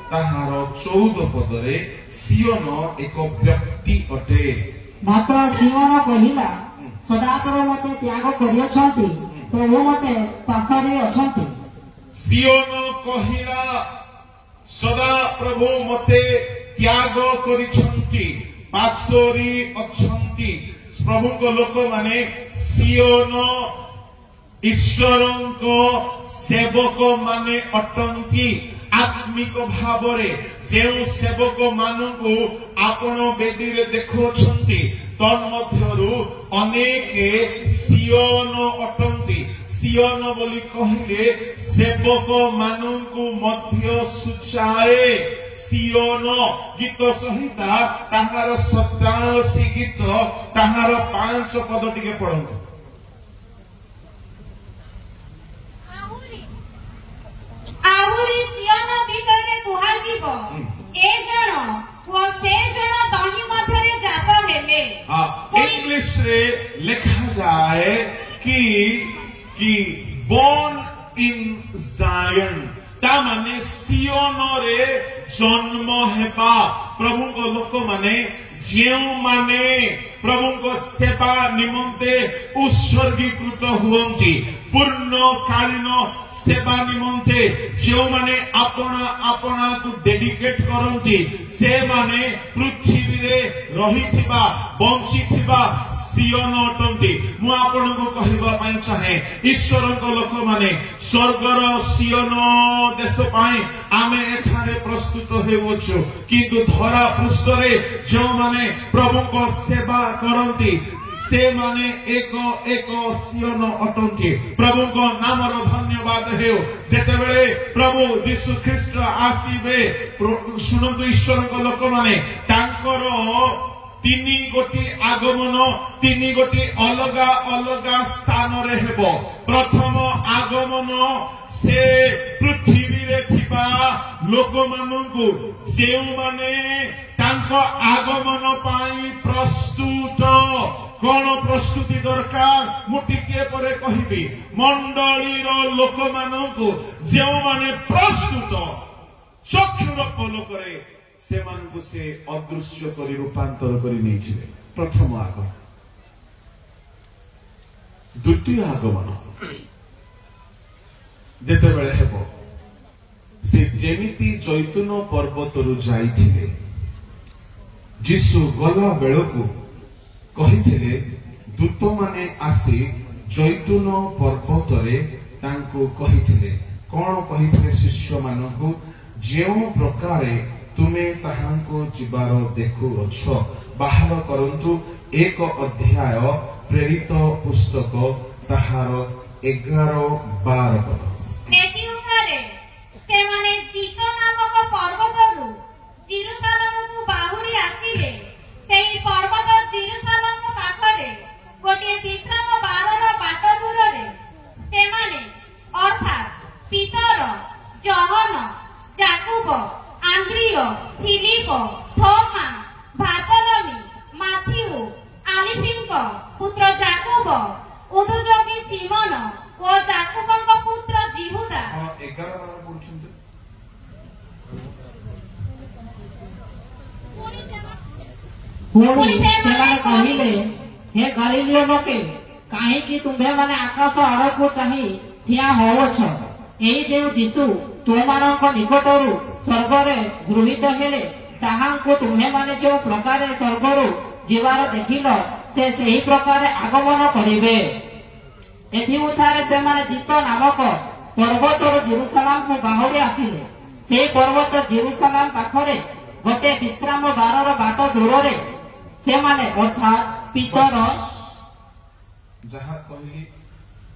ताहार 14 पदरे सियोन एक व्यक्ति अटे मात्र सियोन कहिला सदाप्रभु मते त्याग करियछंती प्रभु मते पासरे अछंती सियोन कहिला सदा प्रभु मते त्याग करिछंती पासरी अछंती प्रभु को लोक माने सियोन ईश्वरन को सेवक माने अटंती आत्मिक भावरे जेउ सेवक मानकु आपण बेदी रे देखोछंती तन मध्यरु अनेक सियोन अटंती सियोन बोली कहिले सेवक मानकु मध्य सुचाए सियोन गीत संहिता ताहार 87 गीत ताहार 5 पद टिके पढंतु आहुरी सियोन विषय कुहा जीव ए जण ओ से जण दही मध्यरे जात हेले इंग्लिश रे लिखा जाए कि born in Zion ता माने सियोन रे जन्म हेबा प्रभु को लोक माने जेउ माने प्रभु को सेवा निमंते उत्सर्गीकृत हुवंती पूर्ण कालीन सेवा निमंते जो माने अपना अपना को डेडिकेट करंती से माने पृथ्वी रे रहिथिबा बंचिथिबा सियोन अटंती मु आपन को कहबा पई चाहे ईश्वर को लोक माने स्वर्गर सियोन देश पाई आमे एठारे प्रस्तुत हेवछु किंतु धरा पृष्ठ रे जो माने प्रभु को सेवा करंती से माने एक सियोन अटंती प्रभु को नाम रो धन्यवाद हेउ जेते बेले प्रभु यीशु ख्रीष्ट आसीबे सुनंतु ईश्वर को लोक माने तांकर तीनी गोटी आगमन तीनी गोटी अलगा अलगा स्थान रे हेबो प्रथम आगमन से पृथ्वी रे थिबा लोक माननकु जेउ माने तांको आगमन पाई प्रस्तुत कौन प्रस्तुति दरकार मुटिके परे कहिबी मंडली रो लोक माननकु जेउ माने प्रस्तुत चक्षुर पलकरे से मानकु से अदृश्य करी रूपांतर करी नेइछिले प्रथम आगमन द्वितीय आगमन जेते बेले हेबो से जेमिति जैतून पर्वतरु जाइथिले यीशु गला बेलकु कहिथिले दूत माने आसी जैतून पर्वत रे तांको कहिथिले कोन कहिथिले शिष्य मानकु जेउ प्रकारे तुमे ताहांको जीवार देखु अछो बाहर करंतु एक अध्याय प्रेरित पुस्तक ताहार 11-12 पद एति उकारे से माने जीतो नामक पर्वतरु जेरूसालेमकु बाहुरी आसीले सेही पर्वत जेरूसालेम पाखरे गोटे विश्राम बारर बाट दूर रे से माने अर्थात पीतर जॉन याकूब आंद्रियो फिलिप थोमा बारतलोमी माथ्यू आलिफिंको पुत्र याकूब उदुजोगी सिमोन ଓ ଯାକୁବଙ୍କ ପୁତ୍ର ଜିହୁଦା। 11 ପଢୁଛନ୍ତି। ପୁଣି ସେମାନେ କହିଲେ, ହେ ଗଲିଲିୟ ଲୋକେ, କାହିଁକି ତୁମ୍ଭେମାନେ ଆକାଶ ଆଡ଼କୁ ଚାହିଁ ଠିଆ ହେଉଅଛ? ଏହି ଯେଉଁ ଯୀଶୁ ତୁମମାନଙ୍କ ନିକଟରୁ ସ୍ୱର୍ଗରେ ଗୃହୀତ ହେଲେ, ତାହାଙ୍କୁ ତୁମ୍ଭେମାନେ ଯେଉଁ ପ୍ରକାରେ ସ୍ୱର୍ଗରୁ ଯିବାର ଦେଖିଲ, ସେ ସେହି ପ୍ରକାରେ ଆଗମନ କରିବେ। ଏଥିଉଠାରେ ସେମାନେ ଜିତ ନାମକ ପର୍ବତରୁ ଜେରୁସାଲାମକୁ ବାହୁଡ଼ି ଆସିଲେ। ସେହି ପର୍ବତ ଜେରୁସାଲାମ ପାଖରେ ଗୋଟିଏ ବିଶ୍ରାମ ବାରର ବାଟ ଦୂରରେ ସେମାନେ ଅର୍ଥାତ୍ ପିତର ଯାହା କହିଲି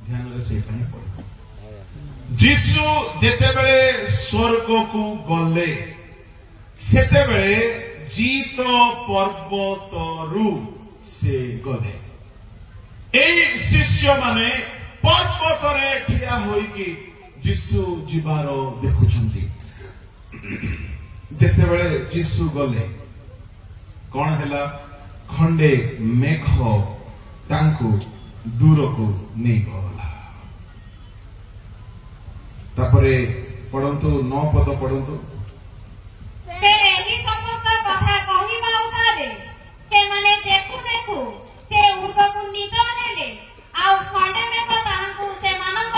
ଧ୍ୟାନରେ ସେଇଟା ହିଁ ପଡିବ। ଯୀଶୁ ଯେତେବେଳେ ସ୍ୱର୍ଗକୁ ଗଲେ ସେତେବେଳେ ଜିତ ପର୍ବତରୁ ସେ ଗଲେ। ଏଇ ଶିଷ୍ୟମାନେ ପର୍ବତରେ ଠିଆ ହୋଇକି ଯୀଶୁ ଯିବାର ଦେଖୁଛନ୍ତି। ଯେତେବେଳେ ଯୀଶୁ ଗଲେ କଣ ହେଲା? ଖଣ୍ଡେ ମେଘ ତାଙ୍କୁ ଦୂରକୁ ନେଇଗଲା। ତାପରେ ପଢନ୍ତୁ 9 ପଦ ପଢନ୍ତୁ। ସେ ଏହି ସମସ୍ତ କଥା କହିବା ଉତ୍ତାରେ ସେମାନେ ଦେଖୁ ଦେଖୁ ସେ ଉର୍ଦ୍ଧ୍ୱକୁ ନିଦ ନେଲେ, ଆଉ ଖଣ୍ଡେ ମେଘ ତାହାଙ୍କୁ ସେମାନଙ୍କ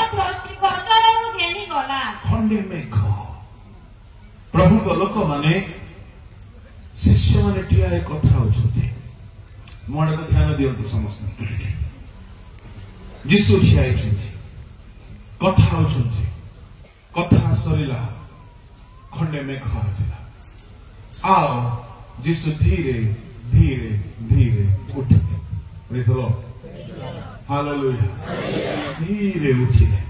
ଗୋଚରରୁ ଘେନିଗଲା। ଖଣ୍ଡେ ମେଘ। ପ୍ରଭୁଙ୍କ ଲୋକମାନେ ଶିଷ୍ୟମାନେ ଠିଆ ହେଇ କଥା ହଉଛନ୍ତି। ମୋ ଆଡକୁ ଧ୍ୟାନ ଦିଅନ୍ତୁ ସମସ୍ତେ। ଯୀଶୁ ଠିଆ ହେଇଛନ୍ତି, କଥା ହଉଛନ୍ତି। କଥା ସରିଲା, ଖଣ୍ଡେ ମେଘ ଆସିଲା, ଆଉ ଯୀଶୁ ଧୀରେ ଧୀରେ ଧୀରେ ଉଠିଲେ। ପ୍ରେଜ୍ ଦ ଲର୍ଡ, ହାଲେଲୁୟା। ଧୀରେ ଉଠିଲେ,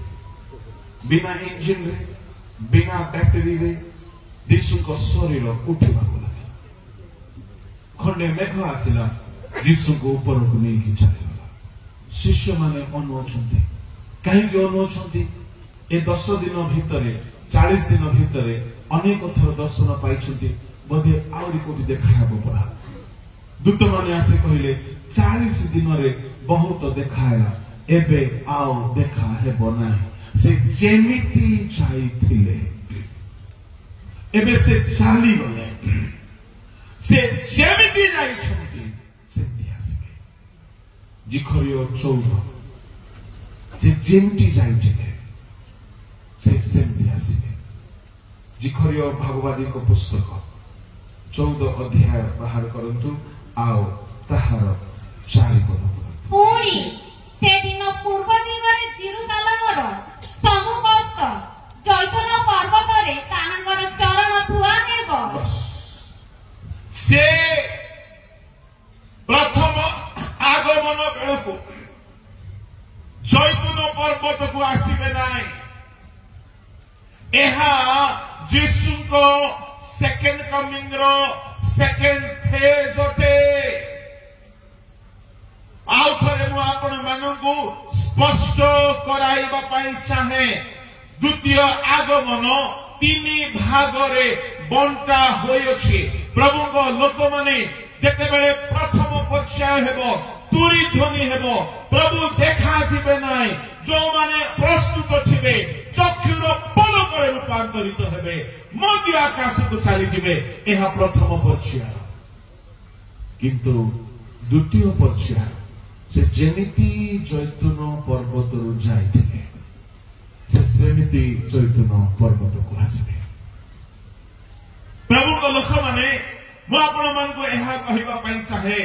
ବିନା ଇଞ୍ଜିନରେ, ବିନା ବ୍ୟାଟେରୀରେ ଯୀଶୁଙ୍କ ଶରୀର ଉଠିବାକୁ ଲାଗିଲା। ଖଣ୍ଡେ ମେଘ ଆସିଲା, ଯୀଶୁଙ୍କୁ ଉପରକୁ ନେଇକି ଚାଲିଗଲା। ଶିଷ୍ୟମାନେ ଅନୁଅଛନ୍ତି। କାହିଁକି ଅନୁଅଛନ୍ତି? ଏ 10 ଦିନ ଭିତରେ, 40 ଦିନ ଭିତରେ ଅନେକ ଥର ଦର୍ଶନ ପାଇଛନ୍ତି। ବୋଧେ ଆହୁରି କୋଉଠି ଦେଖାହେବ ପରା। ଦୂତମାନେ ଆସି କହିଲେ 40 ଦିନରେ ବହୁତ ଦେଖାହେଲା, ଏବେ ଆଉ ଦେଖା ହେବ ନାହିଁ। ସେ ଯେମିତି ଯାଇଥିଲେ ଏବେ ସେ ଚାଲିଗଲେ। ସେ ଯେମିତି ଯାଇଛନ୍ତି ସେମିତି ଆସିବେ। ଜିଖରିଓ 14 ସେ ଯେମିତି ଯାଇଥିଲେ ସେ ସେମିତି ଆସିବେ। ଜିଖରିଓ ଭାଗବାଦୀଙ୍କ ପୁସ୍ତକ 14 ଅଧ୍ୟାୟ ବାହାର କରନ୍ତୁ, ଆଉ ତାହାର 4 ପଦ। ପୁଣି ସେଦିନ ପୂର୍ବ ଦିଗରେ ଜେରୁସାଲେମର ସମ୍ମୁଖସ୍ଥ ଜୈତୁନ ପର୍ବତରେ ତାହାଙ୍କର ଚରଣ ଥୁଆ ହେବ। ସେ ପ୍ରଥମ ଆଗମନ ବେଳକୁ ଜୈତୁନ ପର୍ବତକୁ ଆସିବେ ନାହିଁ। ଏହା ଯୀଶୁଙ୍କ ସେକେଣ୍ଡ କମିଂର ସେକେଣ୍ଡ ଫେଜ୍ ଅଟେ। ଆଉ ଥରେ ମୁଁ ଆପଣମାନଙ୍କୁ ସ୍ପଷ୍ଟ କରାଇବା ପାଇଁ ଚାହେଁ, ଦ୍ୱିତୀୟ ଆଗମନ 3 ଭାଗରେ ବଣ୍ଟା ହୋଇଅଛି। ପ୍ରଭୁଙ୍କ ଲୋକମାନେ ଯେତେବେଳେ ପ୍ରଥମ ପର୍ଯ୍ୟାୟ ହେବ, ତୁରୀ ଧ୍ୱନି ହେବ, ପ୍ରଭୁ ଦେଖାଯିବେ ନାହିଁ। ଯୋଉମାନେ ପ୍ରସ୍ତୁତ ଥିବେ ଚକ୍ଷୁର ପଲକରେ ରୂପାନ୍ତରିତ ହେବେ, ମଧ୍ୟ ଆକାଶକୁ ଚାଲିଯିବେ। ଏହା ପ୍ରଥମ ପର୍ଯ୍ୟାୟ। କିନ୍ତୁ ଦ୍ୱିତୀୟ ପର୍ଯ୍ୟାୟ ସେ ଯେମିତି ଜୈତୁନ ପର୍ବତରୁ ଯାଇଥିଲେ ସେ ସେମିତି ଜୈତୁନ ପର୍ବତକୁ ଆସିବେ। ପ୍ରଭୁଙ୍କ ଲୋକମାନେ, ମୁଁ ଆପଣମାନଙ୍କୁ ଏହା କହିବା ପାଇଁ ଚାହେଁ,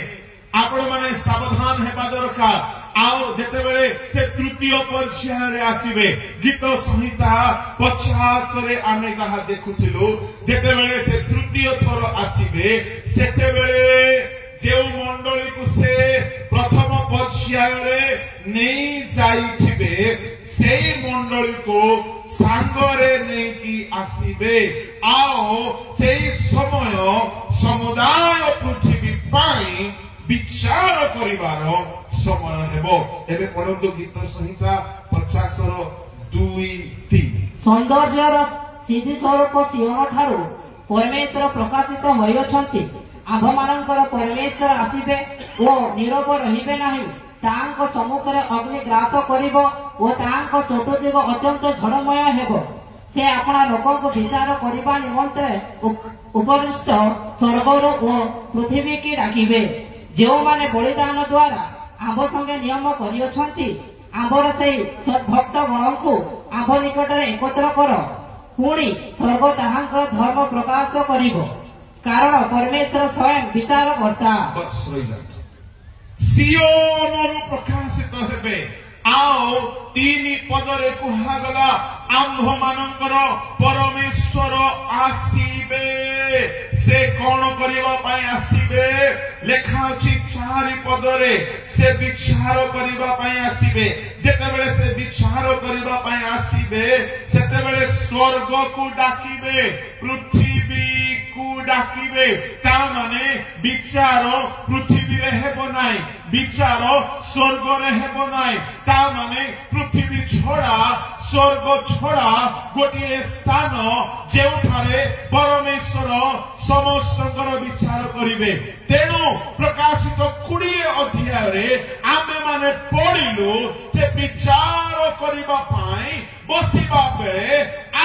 ଆପଣମାନେ ସାବଧାନ ହେବା ଦରକାର। ଆଉ ଯେତେବେଳେ ସେ ତୃତୀୟ ପର୍ଯ୍ୟାୟରେ ଆସିବେ, ଗୀତ ସଂହିତା 50ରେ ଆମେ ଯାହା ଦେଖୁଥିଲୁ, ଯେତେବେଳେ ସେ ତୃତୀୟ ଥର ଆସିବେ ସେତେବେଳେ ଯେଉଁ ମଣ୍ଡଳୀକୁ ସେ ପ୍ରଥମ ପର୍ଯ୍ୟାୟରେ ନେଇ ଯାଇଥିବେ ସେଇ ମଣ୍ଡଳୀକୁ ସାଙ୍ଗରେ ନେଇକି ଆସିବେ। ଆଉ ସେଇ ସମୟ ସମୁଦାୟ ପୃଥିବୀ ପାଇଁ ବିଚାର କରିବାର ସମୟ ହେବ। ଏବେ ପଢନ୍ତୁ ଗୀତ ସଂହିତା 50ର 2-3। ସୌନ୍ଦର୍ଯ୍ୟର ସିଦ୍ଧି ସ୍ୱରୂପ ସିଂହ ଠାରୁ ପରମେଶ୍ୱର ପ୍ରକାଶିତ ହୋଇଅଛନ୍ତି। ଆମ୍ଭମାନଙ୍କର ପରମେଶ୍ୱର ଆସିବେ ଓ ନୀରବ ରହିବେ ନାହିଁ। ତାହାଙ୍କ ସମ୍ମୁଖରେ ଅଗ୍ନି ଗ୍ରାସ କରିବ ଓ ତାହାଙ୍କ ଚତୁର୍ଦିଗ ଅତ୍ୟନ୍ତ ଝଡ଼ମୟ ହେବ। ସେ ଆପଣା ଲୋକଙ୍କୁ ବିଚାର କରିବା ନିମନ୍ତେ ଉପରିଷ୍ଟ ସ୍ୱର୍ଗରୁ ଓ ପୃଥିବୀ କି ଡାକିବେ। ଯେଉଁମାନେ ବଳିଦାନ ଦ୍ୱାରା ଆମ୍ଭ ସଙ୍ଗେ ନିୟମ କରିଅଛନ୍ତି, ଆମ୍ଭର ସେହି ଭକ୍ତ ଗଣଙ୍କୁ ଆମ୍ଭ ନିକଟରେ ଏକତ୍ର କର। ପୁଣି ସ୍ୱର୍ଗ ତାହାଙ୍କର ଧର୍ମ ପ୍ରକାଶ କରିବ, କାରଣ ପରମେଶ୍ୱର ସ୍ୱୟଂ ବିଚାର କର୍ତ୍ତା। ସିଓନରୁ ପ୍ରକାଶିତ ହେବେ। ଆଉ 3 ପଦରେ କୁହାଗଲା ଆମ୍ଭମାନଙ୍କର ପରମେଶ୍ୱର ଆସିବେ। ସେ କଣ କରିବା ପାଇଁ ଆସିବେ? ଲେଖା ଅଛି 4 ପଦରେ ସେ ବିଚାର କରିବା ପାଇଁ ଆସିବେ। ଯେତେବେଳେ ସେ ବିଚାର କରିବା ପାଇଁ ଆସିବେ, ସେତେବେଳେ ସ୍ୱର୍ଗକୁ ଡାକିବେ, ପୃଥିବୀକୁ ଡାକିବେ। ତା ମାନେ ବିଚାର ପୃଥିବୀରେ ହେବ ନାହିଁ, ବିଚାର ସ୍ୱର୍ଗରେ ହେବ ନାହିଁ। ତା ମାନେ ପୃଥିବୀ ଛଡା ସ୍ୱର୍ଗ ଛଡା ଗୋଟିଏ ସ୍ଥାନ ଯେଉଁଠାରେ ପରମେଶ୍ୱର ସମସ୍ତଙ୍କର ବିଚାର କରିବେ। ତେଣୁ ପ୍ରକାଶିତ 20 ଅଧ୍ୟାୟରେ ଆମେମାନେ ପଢିଲୁ ଯେ ବିଚାର କରିବା ପାଇଁ ବସିବା ବେଳେ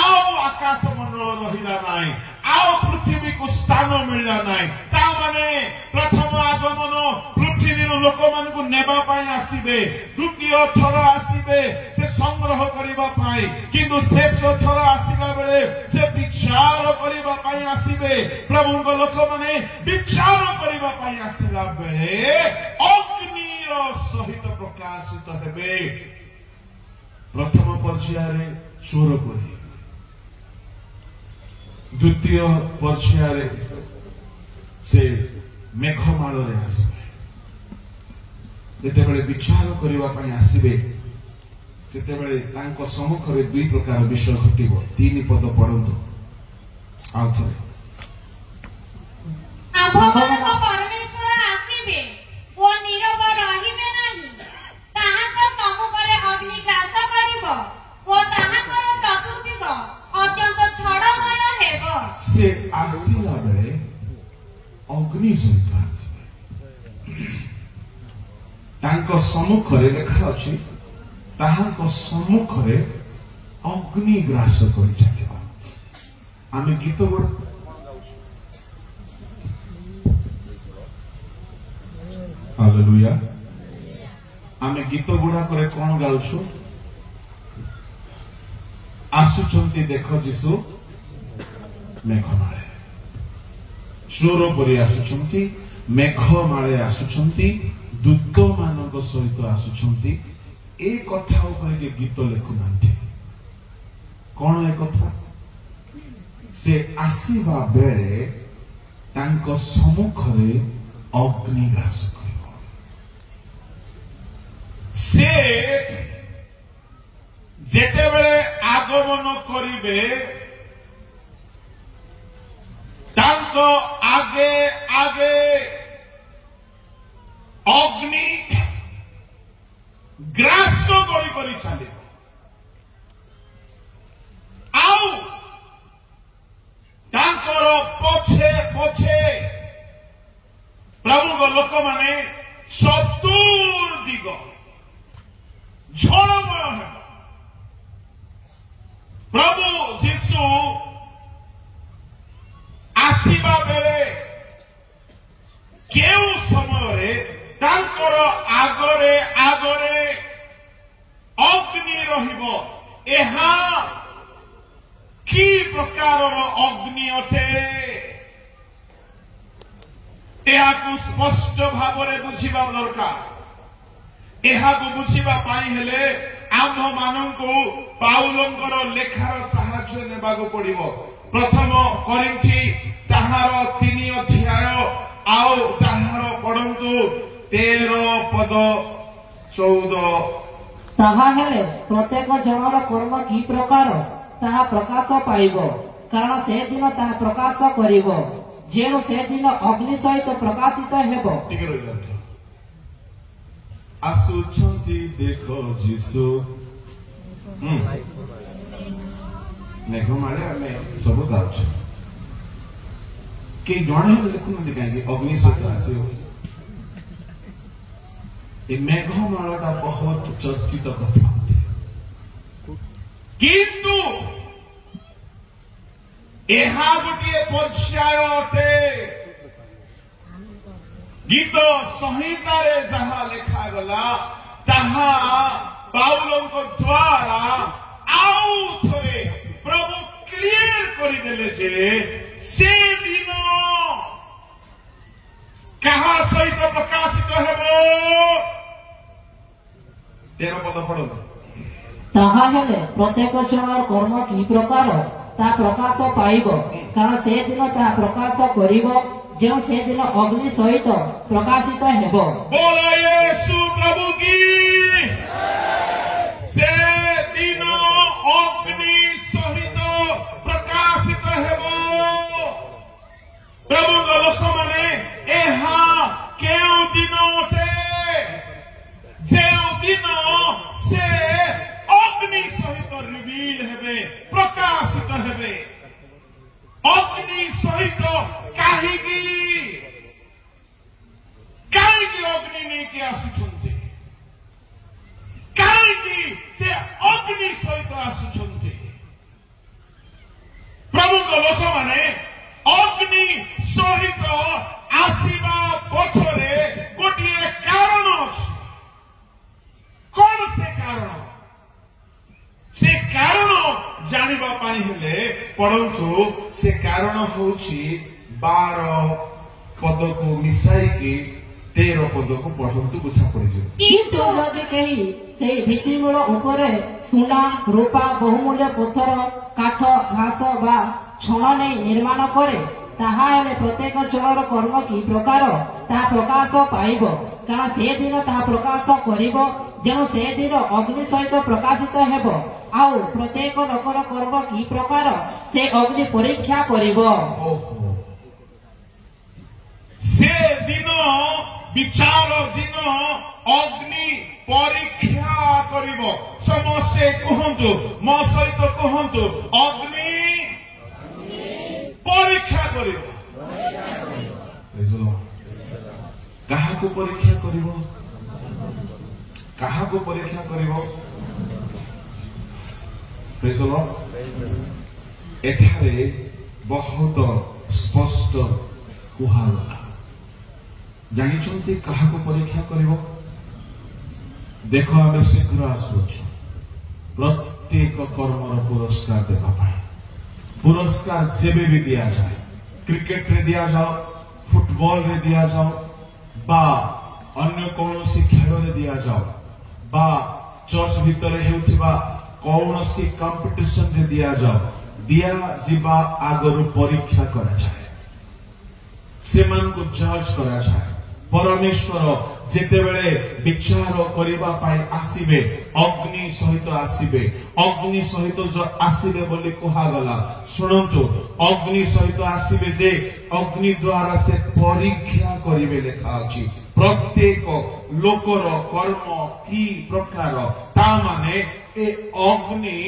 ଆଉ ଆକାଶ ମଣ୍ଡଳ ରହିଲା ନାହିଁ, ଆଉ ପୃଥିବୀକୁ ସ୍ଥାନ ମିଳିଲା ନାହିଁ। ତା ମାନେ ପ୍ରଥମ ଆଗମନ ପୃଥିବୀରୁ ଲୋକମାନଙ୍କୁ ନେବା ପାଇଁ ଆସିବେ, ଦ୍ୱିତୀୟ ଥର ଆସିବେ ସେ ସଂଗ୍ରହ କରିବା ପାଇଁ, କିନ୍ତୁ ଶେଷ ଥର ଆସିଲା ବେଳେ ସେ ବିଚାର କରିବା ପାଇଁ ଆସିବେ। ପ୍ରଭୁଙ୍କ ଲୋକମାନେ ବିଚାର କରିବା ପାଇଁ ଆସିଲା ବେଳେ ଅଗ୍ନିର ସହିତ ପ୍ରକାଶିତ ହେବେ। ପ୍ରଥମ ପର୍ଯ୍ୟାୟରେ ଚୋର ପରି, ଦ୍ୱିତୀୟ ପର୍ଯ୍ୟାୟରେ ସେ ମେଘମାଳରେ ଆସିବେ। ଯେତେବେଳେ ବିଚାର କରିବା ପାଇଁ ଆସିବେ, ସେତେବେଳେ ତାଙ୍କ ସମ୍ମୁଖରେ 2 ପ୍ରକାର ବିଷୟ ଘଟିବ। 3 ପଦ ପଢନ୍ତୁ ଆଉ ଥରେ। ଆମ୍ଭମାନଙ୍କ ପରମେଶ୍ୱର ଆସିବେ ଓ ନୀରବ ରହିବେ ନାହିଁ। ତାହାଙ୍କ ସମ୍ମୁଖରେ ଅଗ୍ନି ଗ୍ରାସ କରିବ ଓ ତାହାଙ୍କର ଚତୁର୍ଦିଗ ଅତ୍ୟନ୍ତ ଝଡ଼ମୟ ହେବ। ସେ ଆସିଲା ବେଳେ ଅଗ୍ନି ସହିତ ଆସିବେ। ତାଙ୍କ ସମ୍ମୁଖରେ ଲେଖା ଅଛି, ତାହାଙ୍କ ସମ୍ମୁଖରେ ଅଗ୍ନି ଗ୍ରାସ କରି ଚାଲିବ। ଆମେ ଗୀତ ଗୁଡା ହାଲେଲୁୟା, ଆମେ ଗୀତ ଗୁଡାକରେ କଣ ଗାଉଛୁ? ଆସୁଛନ୍ତି ଦେଖ ଯୀଶୁ ମେଘମାଳେ, ଚୋର ପରି ଆସୁଛନ୍ତି, ମେଘମାଳେ ଆସୁଛନ୍ତି, ଦୂତ ମାନଙ୍କ ସହିତ ଆସୁଛନ୍ତି। ଏ କଥା ଉପରେ ଗୀତ ଲେଖୁନାହାନ୍ତି। କଣ ଏ କଥା? ସେ ଆସିବା ବେଳେ ତାଙ୍କ ସମ୍ମୁଖରେ ଅଗ୍ନି ଗ୍ରାସ କରିବ। ସେ ଯେତେବେଳେ ଆଗମନ କରିବେ, ତାଙ୍କ ଆଗେ ଆଗେ ଅଗ୍ନି ଗ୍ରାସ କରି କରି ଚାଲିବ। ଆଉ ତାଙ୍କର ପଛେ ପଛେ ପ୍ରଭୁଙ୍କ ଲୋକମାନେ ଚତୁର୍ଦିଗ ଝଡ଼ମୟ ହେବ। ପ୍ରଭୁ ଯୀଶୁ ଆସିବା ବେଳେ କେଉଁ ସମୟରେ ତାଙ୍କର ଆଗରେ ଆଗରେ ଅଗ୍ନି ରହିବ। ଏହା କି ପ୍ରକାରର ଅଗ୍ନି ଅଟେ? ଏହାକୁ ସ୍ପଷ୍ଟ ଭାବରେ ବୁଝିବା ଦରକାର। ଏହାକୁ ବୁଝିବା ପାଇଁ ହେଲେ ଆମ୍ଭମାନଙ୍କୁ ପାଉଲଙ୍କର ଲେଖାର ସାହାଯ୍ୟ ନେବାକୁ ପଡିବ। ପ୍ରଥମ କରିନ୍ଥୀ ତାହାର 3 ଅଧ୍ୟାୟ ଆଉ ତାହାର ପଢନ୍ତୁ 13 ପଦ 14। ତାହା ହେଲେ ପ୍ରତ୍ୟେକ ଜଣର କର୍ମ କି ପ୍ରକାର ତାହା ପ୍ରକାଶ ପାଇବ, କାରଣ ସେଦିନ ତାହା ପ୍ରକାଶ କରିବ, ଯେଣୁ ସେଦିନ ଅଗ୍ନି ସହିତ ପ୍ରକାଶିତ ହେବ। ଟିକେ ରହିଯାନ୍ତୁ। ଆସୁଛନ୍ତି ଦେଖ ଯୀଶୁ ମେଘମାଳେ ଆମେ ସବୁ ଗାଉଛୁ। କେହି ଜଣେ ହେଲେ ଦେଖୁନାହାନ୍ତି କାହିଁକି ଅଗ୍ନି ସହିତ ଆସିବ। ଏ ମେଘମାଳଟା ବହୁତ ଚର୍ଚ୍ଚିତ କଥା। କିନ୍ତୁ ଏହା ଗୋଟିଏ ପର୍ଯ୍ୟାୟ ଅଟେ। ଗୀତ ସଂହିତାରେ ଯାହା ଲେଖାଗଲା ତାହା ପାଉଲଙ୍କ ଦ୍ୱାରା ଆଉ ଥରେ ପ୍ରଭୁ କ୍ଲିୟର କରିଦେଲେ ଯେ ସେ ଦିନ କାହା ସହିତ ପ୍ରକାଶିତ ହେବ। 13 ପଦ ପଢନ୍ତୁ। ତାହା ହେଲେ ପ୍ରତ୍ୟେକ ଜଣର କର୍ମ କି ପ୍ରକାର ତା ପ୍ରକାଶ ପାଇବ, କାରଣ ସେ ଦିନ ତାହା ପ୍ରକାଶ କରିବ ଯେଉଁ ସେ ଦିନ ଅଗ୍ନି ସହିତ ପ୍ରକାଶିତ ହେବ। ବୋଲ ୟେସୁ ପ୍ରଭୁ କି ସେ ଦିନ ଅଗ୍ନି ସହିତ ପ୍ରକାଶିତ ହେବ। ପ୍ରଭୁଙ୍କ ଲୋକମାନେ ଏହା କେଉଁ ଦିନ ଅଟେ? ଯେଉଁ ଦିନ ସେ ଅଗ୍ନି ସହିତ ରିଭିଲ ହେବେ, ପ୍ରକାଶିତ ହେବେ। ଅଗ୍ନି ସହିତ କାହିଁକି ଅଗ୍ନି ନେଇକି ଆସୁଛନ୍ତି? କାହିଁକି ସେ ଅଗ୍ନି ସହିତ ଆସୁଛନ୍ତି? ପ୍ରଭୁଙ୍କ ଲୋକମାନେ ଅଗ୍ନି ସହିତ ଆସିବା ପଛରେ ଗୋଟିଏ କାରଣ ଅଛି। କଣ ସେ କାରଣ? ସେ କାରଣ ଜାଣିବା ପାଇଁ ହେଲେ ପଢନ୍ତୁ। ସେ କାରଣ ହଉଛି 12 ପଦକୁ ମିଶାଇକି 13 ପଦକୁ ପଢନ୍ତୁ, ବୁଝା ପଡିଯିବ। କିନ୍ତୁ ଯଦି କେହି ସେଇ ଭିତ୍ତିମୂଳ ଉପରେ ସୁନା, ରୂପା, ବହୁମୂଲ୍ୟ ପଥର, କାଠ, ଘାସ ବା ଛଣ ନେଇ ନିର୍ମାଣ କରେ, ତାହା ହେଲେ ପ୍ରତ୍ୟେକ ଜଣର କର୍ମ କି ପ୍ରକାର ତାହା ପ୍ରକାଶ ପାଇବ, କାରଣ ସେ ଦିନ ତାହା ପ୍ରକାଶ କରିବ ଯେଉଁ ସେ ଦିନ ଅଗ୍ନି ସହିତ ପ୍ରକାଶିତ ହେବ। ଆଉ ପ୍ରତ୍ୟେକ ଲୋକର କର୍ମ କି ପ୍ରକାର ସେ ଅଗ୍ନି ପରୀକ୍ଷା କରିବ। ସେ ଦିନ ବିଚାର ଦିନ ଅଗ୍ନି ପରୀକ୍ଷା କରିବ। ସମସ୍ତେ କୁହନ୍ତୁ, ମୋ ସହିତ କୁହନ୍ତୁ, ଅଗ୍ନି ପରୀକ୍ଷା କରିବ। କାହାକୁ ପରୀକ୍ଷା କରିବ? କାହାକୁ ପରୀକ୍ଷା କରିବ? ଏଠାରେ ବହୁତ ସ୍ପଷ୍ଟ କୁହାଗଲା। ଜାଣିଛନ୍ତି କାହାକୁ ପରୀକ୍ଷା କରିବ? ଦେଖ, ଆମେ ଶୀଘ୍ର ଆସୁଛୁ ପ୍ରତ୍ୟେକ କର୍ମର ପୁରସ୍କାର ଦେବା ପାଇଁ। ପୁରସ୍କାର ଯେବେ ବି ଦିଆଯାଏ, କ୍ରିକେଟରେ ଦିଆଯାଉ, ଫୁଟବଲରେ ଦିଆଯାଉ, ବା ଅନ୍ୟ କୌଣସି ଖେଳରେ ଦିଆଯାଉ, ବା ଚର୍ଚ୍ଚ ଭିତରେ ହେଉଥିବା କୌଣସି କମ୍ପିଟିସନରେ ଦିଆଯିବା ଆଗରୁ ପରୀକ୍ଷା କରାଯାଏ, ସେମାନଙ୍କୁ ଜଜ୍ କରାଯାଏ। ପରମେଶ୍ୱର ଯେତେବେଳେ ବିଚାର କରିବା ପାଇଁ ଆସିବେ, ଅଗ୍ନି ସହିତ ଆସିବେ। ଅଗ୍ନି ସହିତ ଆସିବେ ବୋଲି କୁହାଗଲା। ଶୁଣନ୍ତୁ, ଅଗ୍ନି ସହିତ ଆସିବେ ଯେ ଅଗ୍ନି ଦ୍ୱାରା ସେ ପରୀକ୍ଷା କରିବେ ଲେଖା ଅଛି। ପ୍ରତ୍ୟେକ ଲୋକର କର୍ମ କି ପ୍ରକାର, ତା ମାନେ ଏ ଅଗ୍ନି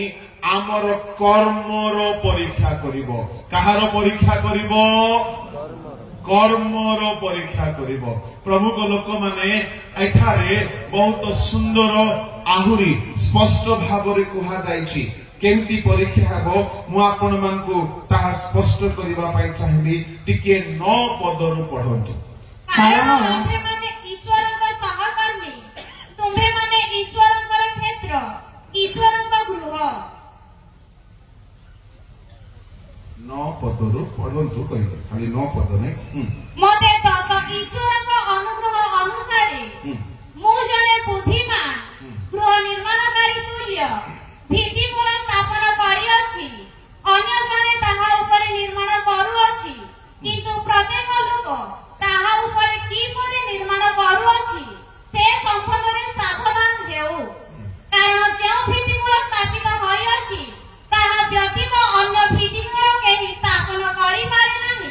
ଆମର କର୍ମର ପରୀକ୍ଷା କରିବ। କାହାର ପରୀକ୍ଷା କରିବ? କର୍ମର ପରୀକ୍ଷା କରିବ। ପ୍ରଭୁଙ୍କ ଲୋକମାନେ ଏଠାରେ ବହୁତ ସୁନ୍ଦର ଆହୁରି ସ୍ପଷ୍ଟ ଭାବରେ କୁହାଯାଇଛି କେମିତି ପରୀକ୍ଷା ହେବ। ମୁଁ ଆପଣମାନଙ୍କୁ ତାହା ସ୍ପଷ୍ଟ କରିବା ପାଇଁ ଚାହିଁବି। ଟିକେ 9 ପଦରୁ ପଢନ୍ତୁ। କାରଣ ତୁମ୍ଭେମାନେ ଈଶ୍ୱରଙ୍କ ସହକର୍ମୀ, ତୁମ୍ଭେମାନେ ଈଶ୍ୱରଙ୍କର କ୍ଷେତ୍ର, ଈଶ୍ୱରଙ୍କ ଗୃହ। 9 ପଦରୁ ପଢନ୍ତୁ କହିବେ, ଖାଲି 9 ପଦ ନାହିଁ। ମତେ ତତ ଈଶ୍ୱରଙ୍କ ଅନୁଗ୍ରହ ଅନୁସାରେ ମୁଁ ଜଣେ ବୁଦ୍ଧିମାନ ଗୃହ ନିର୍ମାଣକାରୀ ତୁଲ୍ୟ ଭିତ୍ତିମୂଳ ସ୍ଥାପନ କରିଅଛି, ଅନ୍ୟ ଜଣେ ତାହା ଉପରେ ନିର୍ମାଣ କରୁଅଛି। କିନ୍ତୁ ପ୍ରତ୍ୟେକ ଲୋକ ତାହା ଉପରେ କିପରି ନିର୍ମାଣ କରୁଅଛି ସେ ସମ୍ବନ୍ଧରେ ସାବଧାନ ହେଉ। କାରଣ ଯେଉଁ ଭିତ୍ତିମୂଳ ସ୍ଥାପିତ ହୋଇଅଛି ତାହା ବ୍ୟତୀତ ଅନ୍ୟ ଭିତ୍ତିମୂଳ କେହି ସ୍ଥାପନ କରିପାରେ ନାହିଁ,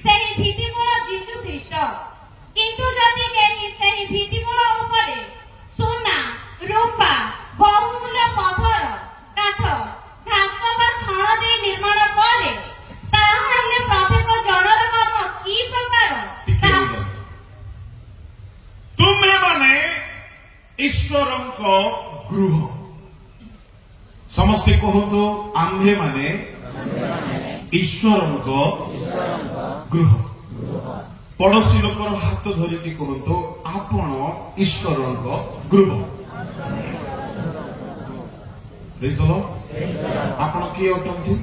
ସେହି ଭିତ୍ତିମୂଳ ଯୀଶୁ ଖ୍ରୀଷ୍ଟ। କିନ୍ତୁ ଯଦି କେହି ସେହି ଭିତ୍ତିମୂଳ ଉପରେ ସୁନା, ରୂପା, ବହୁମୂଲ୍ୟ ପଥର, କାଠ, ଘାସ ବା ଛଣ ଦେଇ ନିର୍ମାଣ କରେ, ତାହେଲେ ପ୍ରତ୍ୟେକ ଜଣର କର୍ମ କି ପ୍ରକାର ତୁମ୍ଭେମାନେ ଈଶ୍ୱରଙ୍କ ଗୃହ। समस्ते कहतु आंधे माने ईश्वर गृह पड़ोशी लोकर हाथ धरिकी कहतु आपण ईश्वर गृह आपण किए अटंती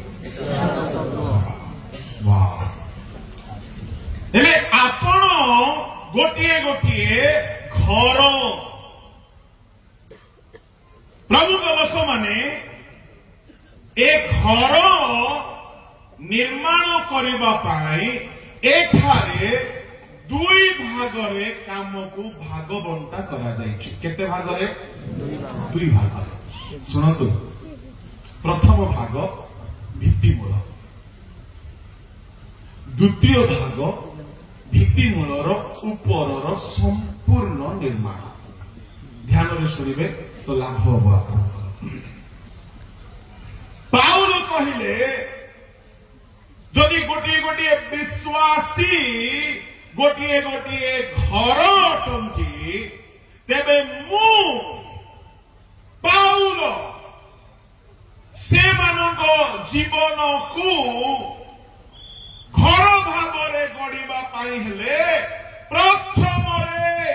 हेले आपण गोटे गोटे घर प्रभु लोक माने एक घर निर्माण करबा पाई एठारे दुई भागरे काम को भाग बंटा करा जायछि केते भागरे दुई भागरे सुनतु प्रथम भाग भित्तिमूल द्वितीय भाग भित्तिमूलर उपरर संपूर्ण निर्माण ध्यान रे सुनिबे तो लाभ हबो आपन पाउल कहिले जदि गोटे गोटे विश्वासी गोटे गोटे घर अटंती तेबे मु पाउल से मानको जीवन को घर भावरे गढ़िबा पाई हेले प्रथम रे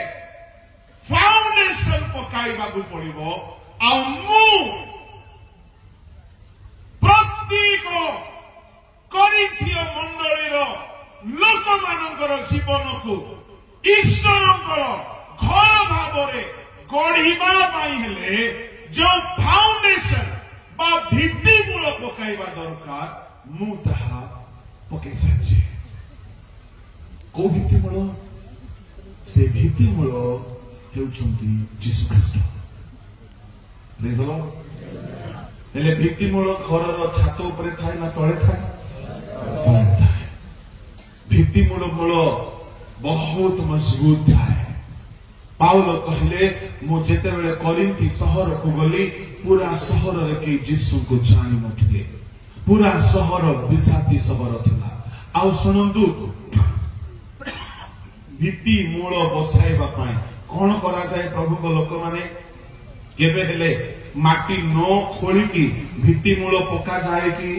फाउंडेशन पकाइबा को पड़िबो आ मु प्रत्येक करिन्थिय मंडलीर लोक मानकर जीवन को ईश्वरंकर घर भावरे गढ़िबा पाई हेले जो फाउंडेशन बा भित्तिमूल पकाइबा दरकार मु ताहा पकाई सारिछि को भित्तिमूल से भित्तिमूल हेउछंती यीशु ख्रीष्ट प्रेज द लॉर्ड हेले भित्तिमूल घरर छात ऊपर थाए ना तळे थाए तळे थाए भित्तिमूल मूल बहुत मजबूत थाए पाउल कहले मु जेतेबेले करिन्थी शहर को गली पूरा शहर रे के यीशु को जानि नथिले पूरा शहर विषादी शहर थिला आ सुनंतु भित्ति मूल बसाइबा पाई कौन करा जाए प्रभु को लोक माने केबे हेले माटी न खोली की भित्ति मूल पका जाए कि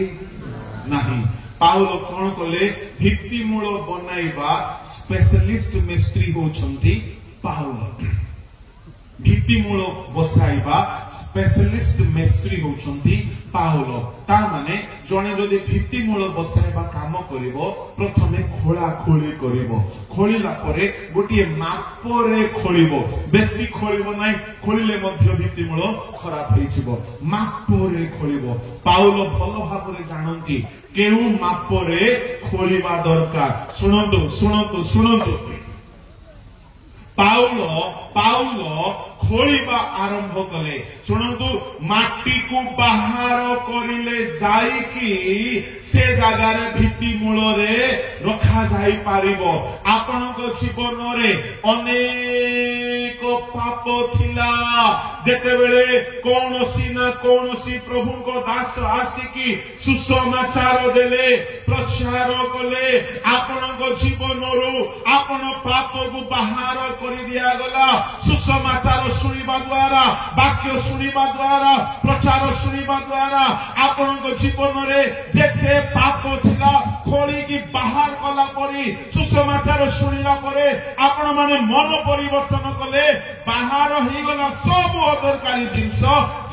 नहीं पाउल कौन कले भित्ति मूल बनाइबा स्पेशलिस्ट मिस्त्री होछंती पाउल भित्ति मूल बसाइबा स्पेशलिस्ट मिस्त्री होछंती पाउल ता माने जने जदि भित्ति मूल बसाइबा काम करिवो प्रथमे खोला खोली करिवो खोलिला परे गोटिए मापरे खोलिवो बेसी खोलिवो नाही खोलिले मध्य भित्ति मूल खराब होइछिवो मापरे खोलिवो पाउल भलो भाबरे जानंती केउ मापरे खोलिबा दरकार सुनंतु सुनंतु सुनंतु पाउल खोलिबा आरंभ कले शुणु माटी को बाहर करिले जाई कि से जगार भित्ति मूल रे रखा जाई पारिबो आपनको जीवन रे अनेक पाप थिला जेतेबेले कोनोसी ना कोनोसी प्रभु को दास आसिकी सुसमाचार देले प्रचार कले आपनको जीवन रो आपण पाप को बाहर करि दिया गला सुसमाचार सुनिबा द्वारा वाक्य सुनिबा द्वारा प्रचार सुनिबा द्वारा आपनको जीवन रे जेते पाप थिला खोली की बाहर कला परी सुसमाचार सुनिला परे आपण माने मन परिवर्तन कले बाहर ही गला सब अदरकारी जिंस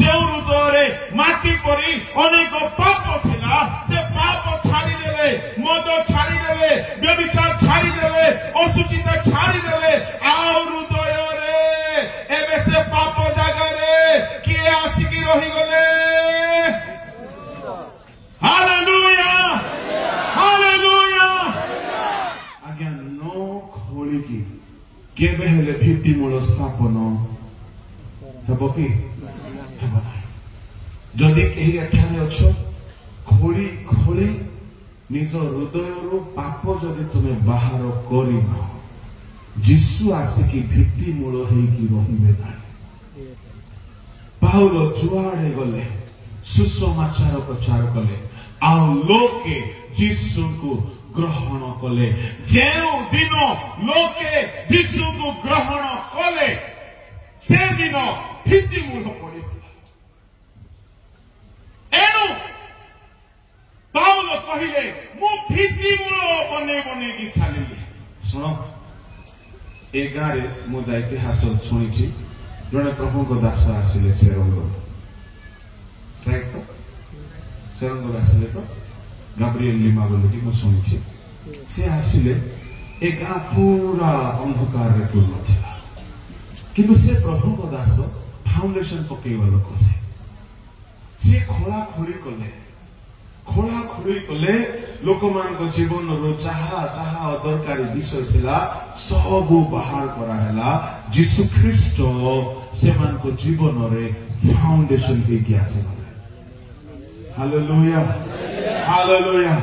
जे हृदय रे माटी परी अनेक पाप थिला से पाप छाड़ी देले मद छाड़ी देले व्यभिचार छाड़ी देले असुचिता छाड़ी देले आ हृदय रे एबे से पाप जागा रे किए आसिकी रही गले हालेलुया हालेलुया आज्ञा नो खोली की केबे हेले भित्ति मूल स्थापन हेबो कि हेबो नाही जदि एही एठारे अछ खोली खोली निज हृदय पाप जदि तुमे बाहर करिना यीशु आसिकी भित्ति मूल हेकी रहिबे नाही पाउल जुआड़े गले सुसमाचार प्रचार कले आ लोके यीशु को ग्रहण कले जेउ दिन लोके यीशु को ग्रहण कले से दिन भित्ति मूल पड़े पाउल कहिले मु भित्तिमूल बने बने की चलिले सुनो ए गारे मु जा इतिहास शुणी जड़े प्रभु को दास आसिले सेरंग राइट तो सेरंग आसिले तो गाब्रिएल लिमा बोली मु शुणी से आसिले ए गाँ पूरा अंधकार रे पूर्ण थिला किंतु से प्रभु को दास फाउंडेशन पकेवा लोक से खोला खोली कले लोक मान जीवन रो चाहा दरकारी विषय थिला सबु बाहर कराला जीसु ख्रीस्ट से मान को जीवन रे फाउंडेशन के क्या से हालेलुया हालेलुया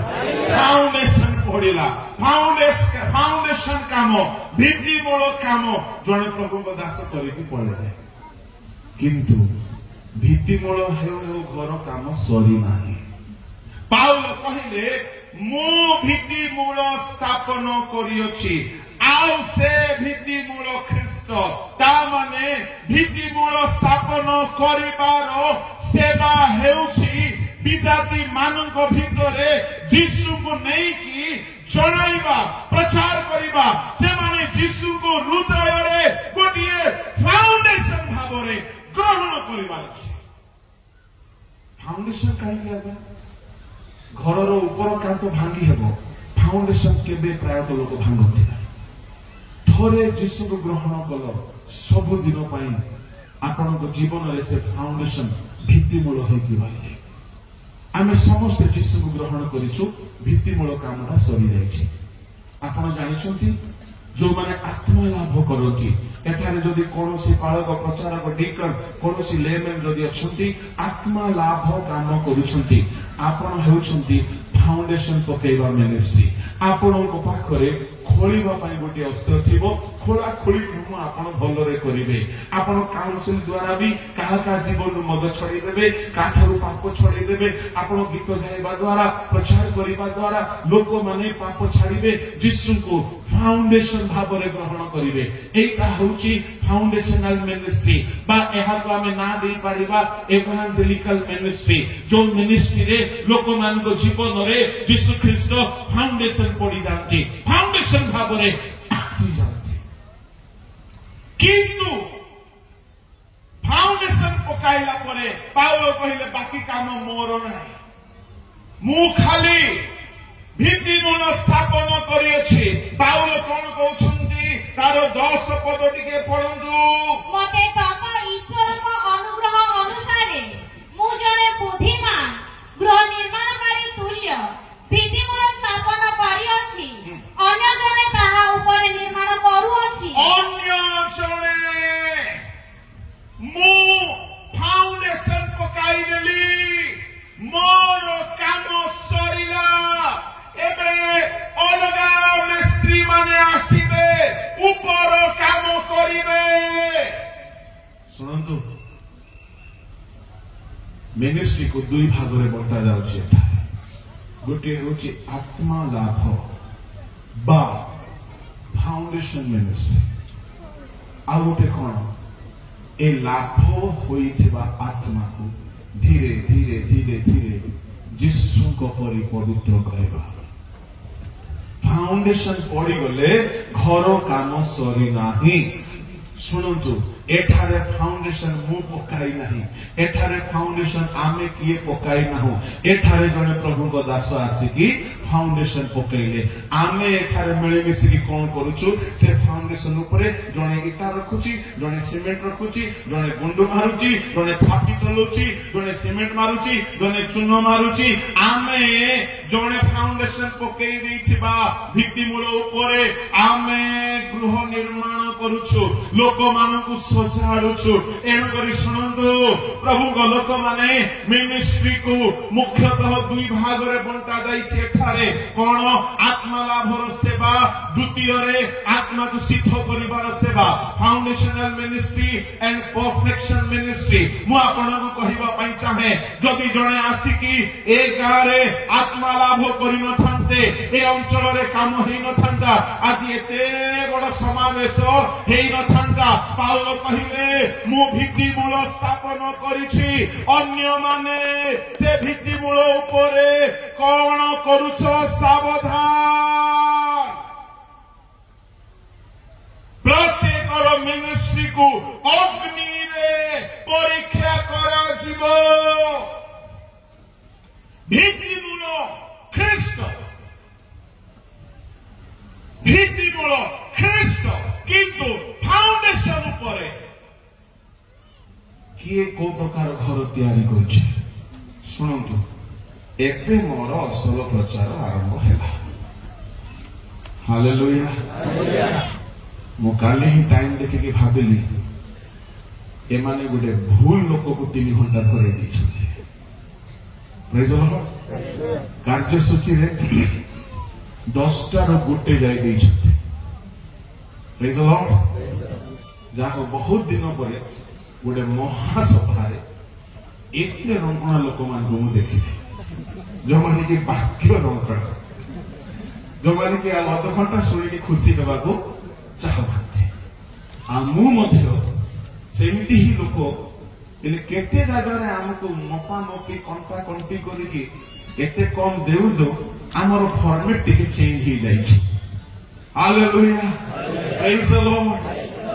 फाउंडेशन पड़िला फाउंडेशन काम भित्तिमूल काम जने प्रभु को दास करिकि पड़े किंतु भित्तिमूल हेउ घर काम सरी नाही पाउल कहिले मु भित्तिमूल स्थापन करियोछि आउ से भित्तिमूल ख्रीस्ट ता माने भित्तिमूल स्थापन करिबार सेवा हेउछि विजाति मानक भितरे यीशु को नहीं की जणाइबा प्रचार करिबा से माने यीशु को हृदय रे गोटिए फाउंडेशन भाबरे ग्रहण करिबार अछि फाउंडेशन काई आबा घर रो ऊपर कांत भांगी हेबो फाउंडेशन केबे प्राय तो लोक भांगती थोरे यीशु को ग्रहण कलो सब दिन पई आपण को जीवन रे से फाउंडेशन भित्तिमूल होई रहले आमे समस्त यीशु को ग्रहण करिछु भित्तिमूल कामना सरी जायछि आपण जानिछंती जो माने आत्मा लाभ करती एठारे जदि कोनोसी पालक प्रचारक डीकन कोनोसी लेमेन जदि अछंती आत्मा लाभ काम करूछंती आपण हेउछंती फाउंडेशन पकेइबा मिनिस्ट्री आपण को पाखरे खोलिबा पाई गोटे अस्त्र थिबो खोला खोली काम आपण भलरे करिवे आपण काउंसिल द्वारा भी काहा जीवन मद छड़ी देबे काठरू पाप छड़ी देबे आपण गीत गाइबा द्वारा प्रचार करिबा द्वारा लोक माने पाप छाड़िबे यीशु को फाउंडेशन भाबरे ग्रहण करिवे एटा होची फाउंडेशनल मिनिस्ट्री बा एहा को हमें ना दे पारिबा इवांजेलिकल मिनिस्ट्री जो मिनिस्ट्री रे लोक मान को जीवन रे यीशु ख्रीस्ट फाउंडेशन पड़ी जांती फाउंडेशन भाबरे आसी जांती किंतु फाउंडेशन पकाइला परे पाउल कहिले बाकी काम मोर नाही मु खाली भित्तिमूल स्थापन करियछि पाउल कोन कहउछंती तार 10 पद टिके पढंतु मते तक ईश्वर को अनुग्रह अनुसारे मु जने बुद्धिमान गृह निर्माणकारी तुल्य भित्तिमूल स्थापन करियछि अन्य जने ताहा ऊपर निर्माण करूअछि अन्य जने मु फाउंडेशन पकाई देली मोर काम सरिला एबे अलगा मिस्त्री माने आसीबे ऊपर काम करिवे सुनंतु मिनिस्ट्री को दुई भाग रे बंटा जाउछि गोटे होछि आत्मा लाभ बा फाउंडेशन मिनिस्ट्री आ गोटे कोन ए लाभ होइथिबा आत्मा को धीरे धीरे धीरे धीरे यीशु को परि पवित्र करबा फाउंडेशन पड़ी गले घर काम सरी नाही सुनंतु एठारे फाउंडेशन मु पकाई नाही एठारे फाउंडेशन आमे किए पकाई नाहु एठारे जने प्रभु को दास आसीकी फाउंडेशन पकैले आमे एठारे मिले मिसिकी कोन करूछु से फाउंडेशन ऊपर जने इटा रखुची जने सीमेंट रखुची जने गुंडो मारुची जने थापी तलुची जने सीमेंट मारुची जने चूनो मारुची आमे जने फाउंडेशन पकई देइथिबा भित्तिमूल ऊपर आमे गृह निर्माण करूछु लोक मानकु सजाडुछु एन करी सुनंदु प्रभु को लोक माने मिनिस्ट्री को मुख्यतः दुई भाग रे बंटा जाइछि एठारे रे कोन आत्मा लाभर सेवा द्वितीय रे आत्मा को सिद्ध करिवार सेवा foundational ministry and perfection ministry मु आपन को कहिबा पई चाहे जदि जणे आसी की ए गारे आत्मा लाभ करि न थांते ए अंचल रे काम हेई न थांता आज एते बड़ समावेश हेई न थांता पाउल कहिले मु भित्ति मूल स्थापन करिछि अन्य माने से भित्ति मूल ऊपरे कोन करूछ सावधान प्रत्येक मिनिस्ट्री को अग्नि रे परीक्षा करा जीवो भित्ति मूल ख्रीष्ट भित्ति मूल ख्रीष्ट किंतु फाउंडेशन ऊपर किए को प्रकार घर तैयारी करछे सुनंतु एबे मोर असल प्रचार आरंभ हैला हालेलुया मु काली ही टाइम देखि के भाबिली एमाने गुटे भूल लोक को 3 घंटा धरे दैछथि प्रेज लॉर्ड कार्यसूची रे 10टा रो गुटे जाई दैछथि प्रेज लॉर्ड जाको बहुत दिन परे गोटे महासभारे एते रंगणा लोक मान को देखि जो माने कि वाक्य रंगणा जो माने कि अध घंटा सुनी खुशी देवा को चाहते आ मु मध्य सेमती ही लोक एने केते जगह रे हमको मपा मपी कंटा कंटी करिकि एते कम देउ दो हमर फॉर्मेट टिके चेंज ही जाई छी हालेलुया प्रेज द लॉर्ड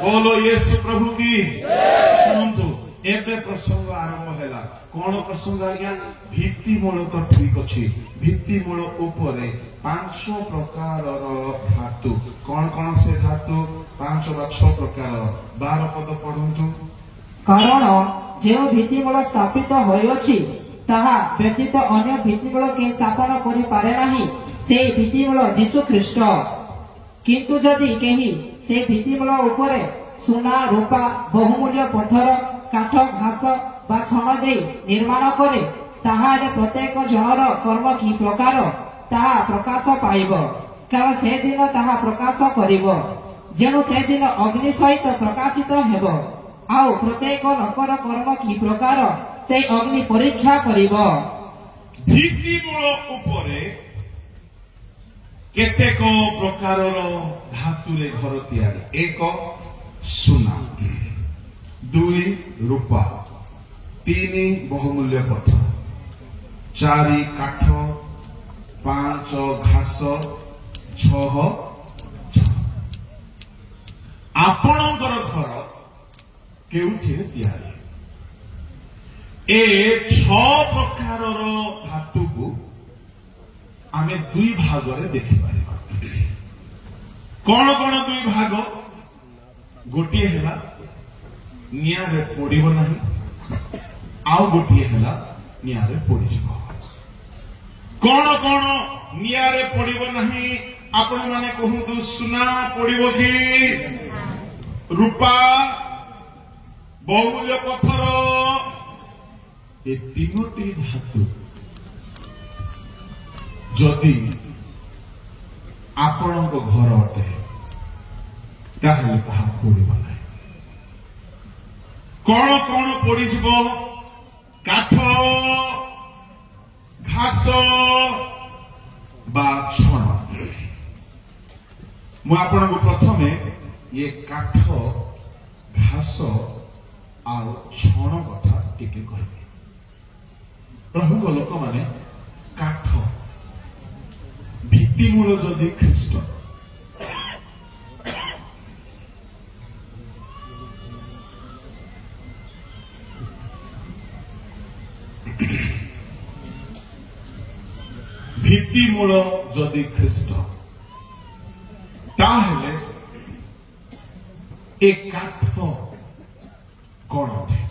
बोलो यीशु प्रभु की सुनंतु एबे प्रसंग आरंभ हैला कोन प्रसंग आज्ञा भित्ति मूल तो ठीक अछि भित्ति मूल ऊपरे 5 प्रकार धातु कोन कोन से धातु 5 वा 6 प्रकार 12 पद पढंतु कारण जे भित्ति मूल स्थापित होयछि ताहा व्यतीत अन्य भित्ति मूल के स्थापन करि पारे नाही से भित्ति मूल यीशु ख्रीष्ट किंतु जदि केही से भित्ति मूल ऊपरे सोना रूपा बहुमूल्य पत्थर काठ घास बा छण दे निर्माण करे ताहारे प्रत्येक जनर कर्म की प्रकार ताहा प्रकाश पाइब कारण से दिन ताहा प्रकाश करिब जेनु से दिन अग्नि सहित प्रकाशित हेब आउ प्रत्येक लोकर कर्म की प्रकार से अग्नि परीक्षा करिब भित्ति मूल ऊपरे केतेक प्रकारर धातु रे घर तैयारी 1 सोना 2 रूपा 3 बहुमूल्य पत्थर 4 काठ 5 घास 6 आपणकर घर केउठे तैयारी ए 6 प्रकारर धातु को आमे 2 भाग रे देखि पारिबा कोन कोन 2 भाग गोटिए हैला निया रे पड़िबो नाही आउ गोटिए हैला निया रे पड़िजिबो कोन कोन निया रे पड़िबो नाही आपण माने कहू सुना पड़िबो की रूपा बहुमूल्य पत्थर ए 3टी धातु जदि आपण को घर अटे ताहले ताहा पड़िबो नाही कौन कौन पड़िजिबो काठ घास बा छण मु आपण को प्रथमे ये काठ घास आ छण कथा टिके कहबे प्रभु को लोक माने काठ भित्ति मूल जदि ख्रीष्ट भित्ति मूल जदि ख्रीष्ट ताहले एक काठ कौन थे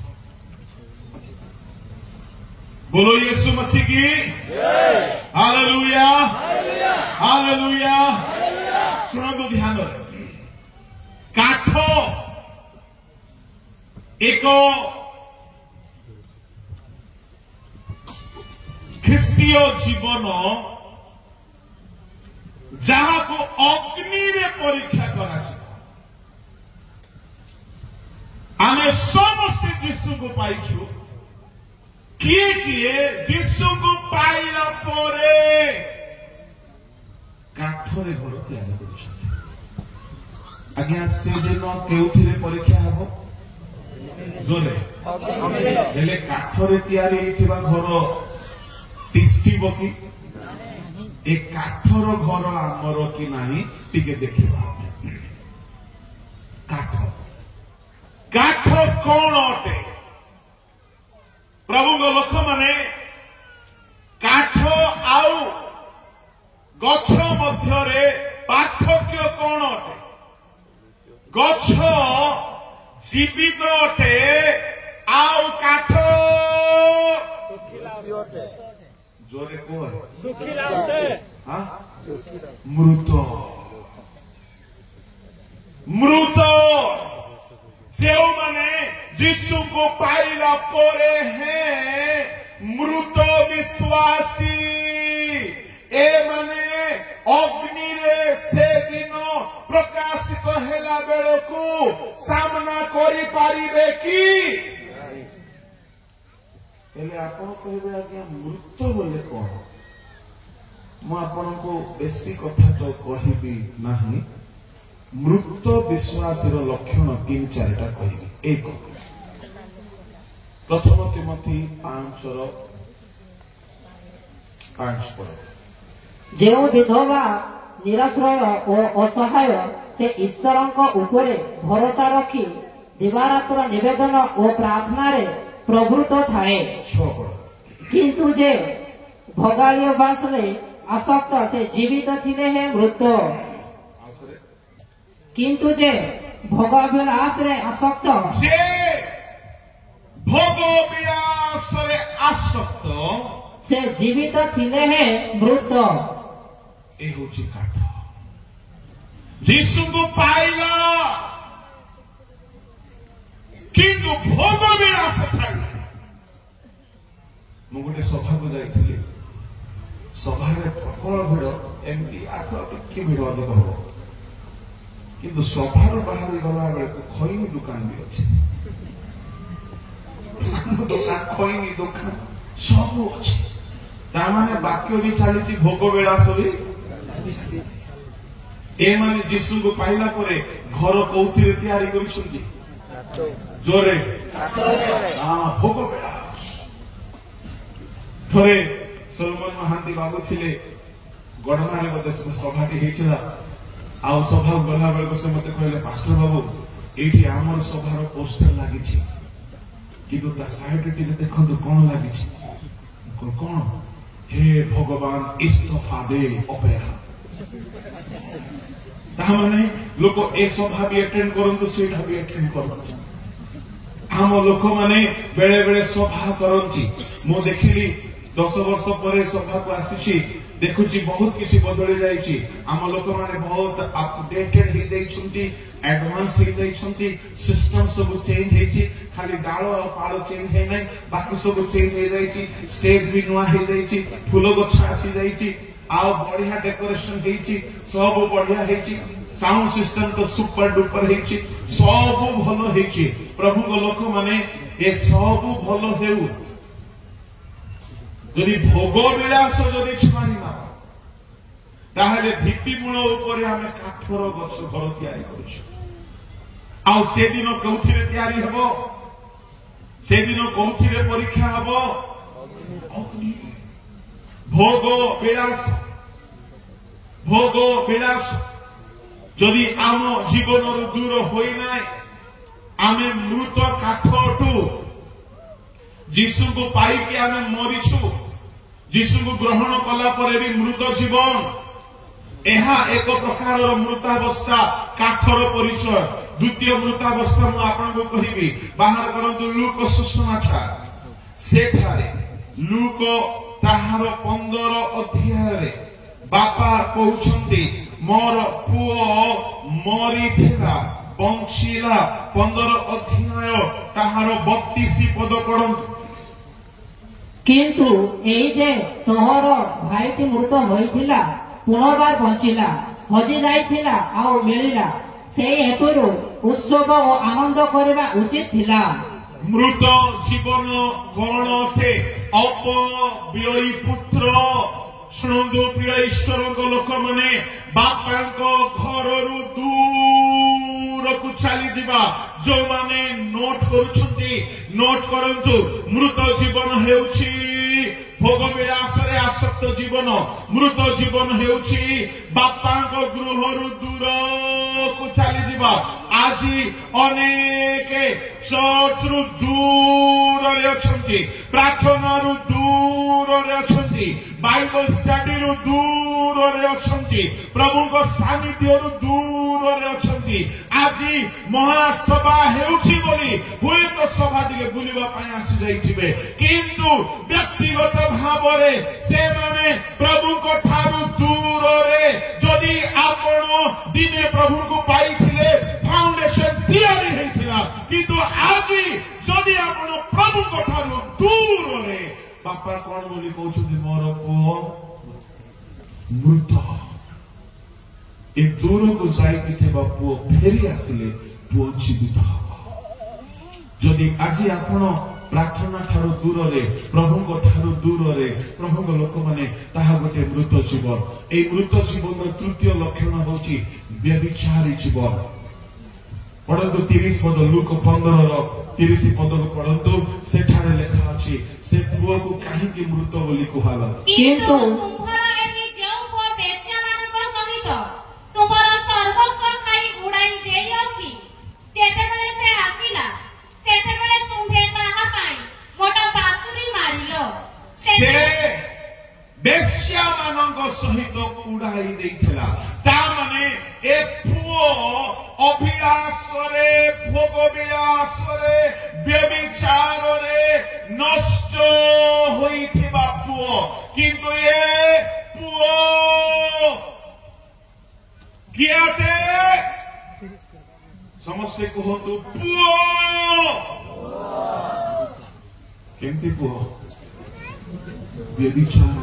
बोलो यीशु मसीह की हालेलुया हालेलुया सुनो ध्यान काठ एक ଖ୍ରୀଷ୍ଟୀୟ ଜୀବନ जहाँ को अग्नि रे परीक्षा करा आमे समस्ते जीशु को पाइछु किए किए जीशु को पाइला परे काठरे घर तैयारी करिसथि आज्ञा से दिन केउथिरे परीक्षा हबो जोरे हेले काठरे तैयारी हेतिबा घर टिस्टिबो कि ए काठर घर आमर कि नाही टिके देखिबा काठ काठ कौन अटे प्रभु लोक माने काठ आउ गछ मध्यरे पार्थक्य कौन अटे गछ जीवित अटे आउ काठ जोरे को मृत मृत जो माने जीशु को पाइला परे हैं मृत विश्वासी ए माने अग्नि रे से दिन प्रकाशित हेला बेल को सामना करि पारिबे कि हेले आपण कहबे आज्ञा मृत बोले कोन मु आपण को बेसी कथा तो कहिबी नाही मृत विश्वासीर लक्षण 3-4टा कहिबी एक प्रथम तिमोथी 5 जो विधवा निराश्रय और असहाय से ईश्वर उपरे भरोसा रखी दिवारात्र निवेदन और प्रार्थना रे प्रवृत्त थाए किंतु जे भोगालिय बास रे आसक्त से जीवित थिले है मृत किंतु जे भोग विलास रे आसक्त जे भोग विलास रे आसक्त से जीवित थिले है मृत ए होची काठ जीशु को पाइला किंतु भोग विलास छाड़ मु गोटे सभा को जाइथिली सभा रे प्रबल भिड़ एमती आठ टिके भिड़ अधिक हो किंतु सभार बाहर गला बेले खैनी दुकान भी अच्छे दुकान खैनी दुकान सब अच्छे तामाने वाक्य भी चली भोग विलास भी ए माने जीशु को पाइला परे घर कौथिरे तैयारी करिसंती जोरे भोग विलास थरे सलमान महांती बाबू थिले गढ़मारे बोधे सभाटी हेचिला आ सभा गला बेल से मते कहले पास्टर बाबू एठी आमर सभार पोस्टर लागिछि किंतु ता साइड टी देखंतु कोन लागिछि कोन हे भगवान इस्तफा दे ऑपेरा ता माने लोक ए सभा भी अटेंड करंतु सेठा भी अटेंड करंतु आम लोक माने बेले बेले सभा करंती मो देखिली 10 वर्ष पर सभा को आसी देखुची बहुत किसी बदली जाइछि आम लोक माने बहुत अपडेटेड ही दैछंती एडवांस ही दैछंती सिस्टम सब चेंज हेछि खाली डालो और पालो चेंज हे नै बाकी सब चेंज हे जाइछि स्टेज भी नुआ हे जाइछि फूल गछ आसी जाइछि आ बढ़िया डेकोरेशन हेछि सब बढ़िया हेछि साउंड सिस्टम तो सुपर डुपर हेछि सब भलो हेछि प्रभु को लोक माने ए सब भलो हेउ जदि भोग विलास जदि छाड़ीमा ताहले भित्तिमूल उपरे आमे काठर गछ घर तैयारी करिछु आ से दिन कौथिरे तैयारी हबो से दिन कौथिरे परीक्षा हबो भोग विलास जदि आम जीवन दूर होई नाय आमे मृत काठ अटू जीशु को पाई के आमे मरिछु जीशु को ग्रहण कला परे भी मृत जीवन एहा एक प्रकार मृतावस्था काठर परिचय द्वितीय मृतावस्था मु आपनको कहिबी बाहर करंतु लूक सुसमाचार सेठारे लूक ताहार 15 अध्याय रे बापा कहउछंती मोर पुओ मरिथिला बंशीला 15 अध्याय ताहार 32 पद पढ़ंतु किंतु एई जे तोहर भाईटी मृत होइथिला पुनर्बार बंचिला हजि जाइथिला आउ मिलिला सेई हेतुरु उत्सव और आनंद करबा उचित थिला। मृत जीवन कौन थे अपव्ययी पुत्र शुणु प्रिय ईश्वर लोक मैंने बापा घर दूर को चली दिबा जो माने नोट करंतु मृत जीवन हेउछि भोग विलास रे आसक्त जीवन मृत जीवन हेउछि बापा गृह दूर को चली दिबा। आज अनेक चर्च रु दूर रे अछंती प्रार्थना रु दूर रे अछंती बाइबल स्टडी रु दूर रे अछंती प्रभु को सानिध्य रु दूर रे अछंती। आज महासभा हेउछि बोली हुए तो सभा टिके बुलिबा पई आसी जाइथिबे किंतु व्यक्तिगत भावरे से माने प्रभु को ठारू दूर रे जदि आपण दिने प्रभु को पाइथिले फाउंडेशन तैयारी हेथिला किंतु आज जदि आपण प्रभु को ठारू दूर रे बापा कौन बोली कहउछथि मोर पुओ मृत ए दूर को जाइकि थिबा पुओ फेरी आसिले पुओ जीवित हबो। जदि आज आपण प्रार्थना ठारू दूर रे प्रभु को ठारू दूर रे प्रभु को लोक माने ताहा गोटे मृत जीवन ए मृत जीवन तृतीय लक्षण होची व्यभिचारी जीवन। पढ़तु 30 पद लूक 15 पद को पढ़तु सेठारे लेखा अछि से पुओ को काहे कि मृत बोली कहला किंतु तुम्हारा एही जेउ पुओ बेश्या मानक सहित तुम्हारा सर्वस्व खाई उड़ाई देई अछि जेतेबेले से आसिला सेतेबेले तुम्हे ताहा पाई मोटा बातुरी मारिलो से बेश्या मानक सहित उड़ाई देइथिला ता माने ए पुओ अभिलाष रे भोग विलास रे व्यभिचार रे नष्ट होइथिबा पुओ किंतु ए पुओ कियाते समस्ते कहतु पुओ केमती पुओ व्यभिचार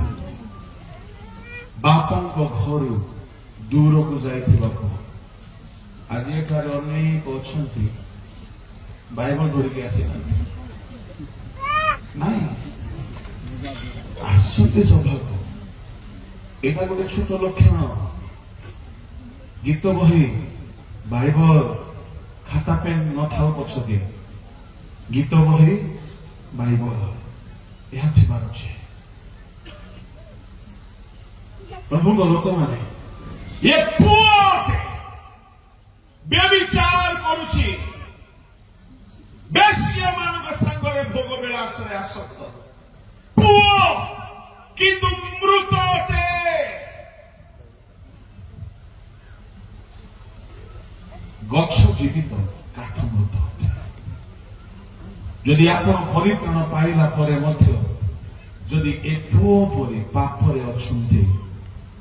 बापा को घर दूर को जाइथिबा पुओ। आज एठार अनेक अछंती बाइबल धरिके आसिना नहीं आश्चर्य सभा एटा गोटे छोट लक्षण गीत बही बाइबल खाता पेन न थाओ पछके गीत बही बाइबल यह थिबार अछि प्रभु को लोक माने ये पुओ व्यभिचार करुछि बेश्या मानक संगरे भोग विलास रे आसक्त पुओ किंतु मृत अटे गछ जीवित काठ मृत अटे। यदि आपण परित्राण पाइला परे मध्य यदि ए पुओ परे पापरे अछुंती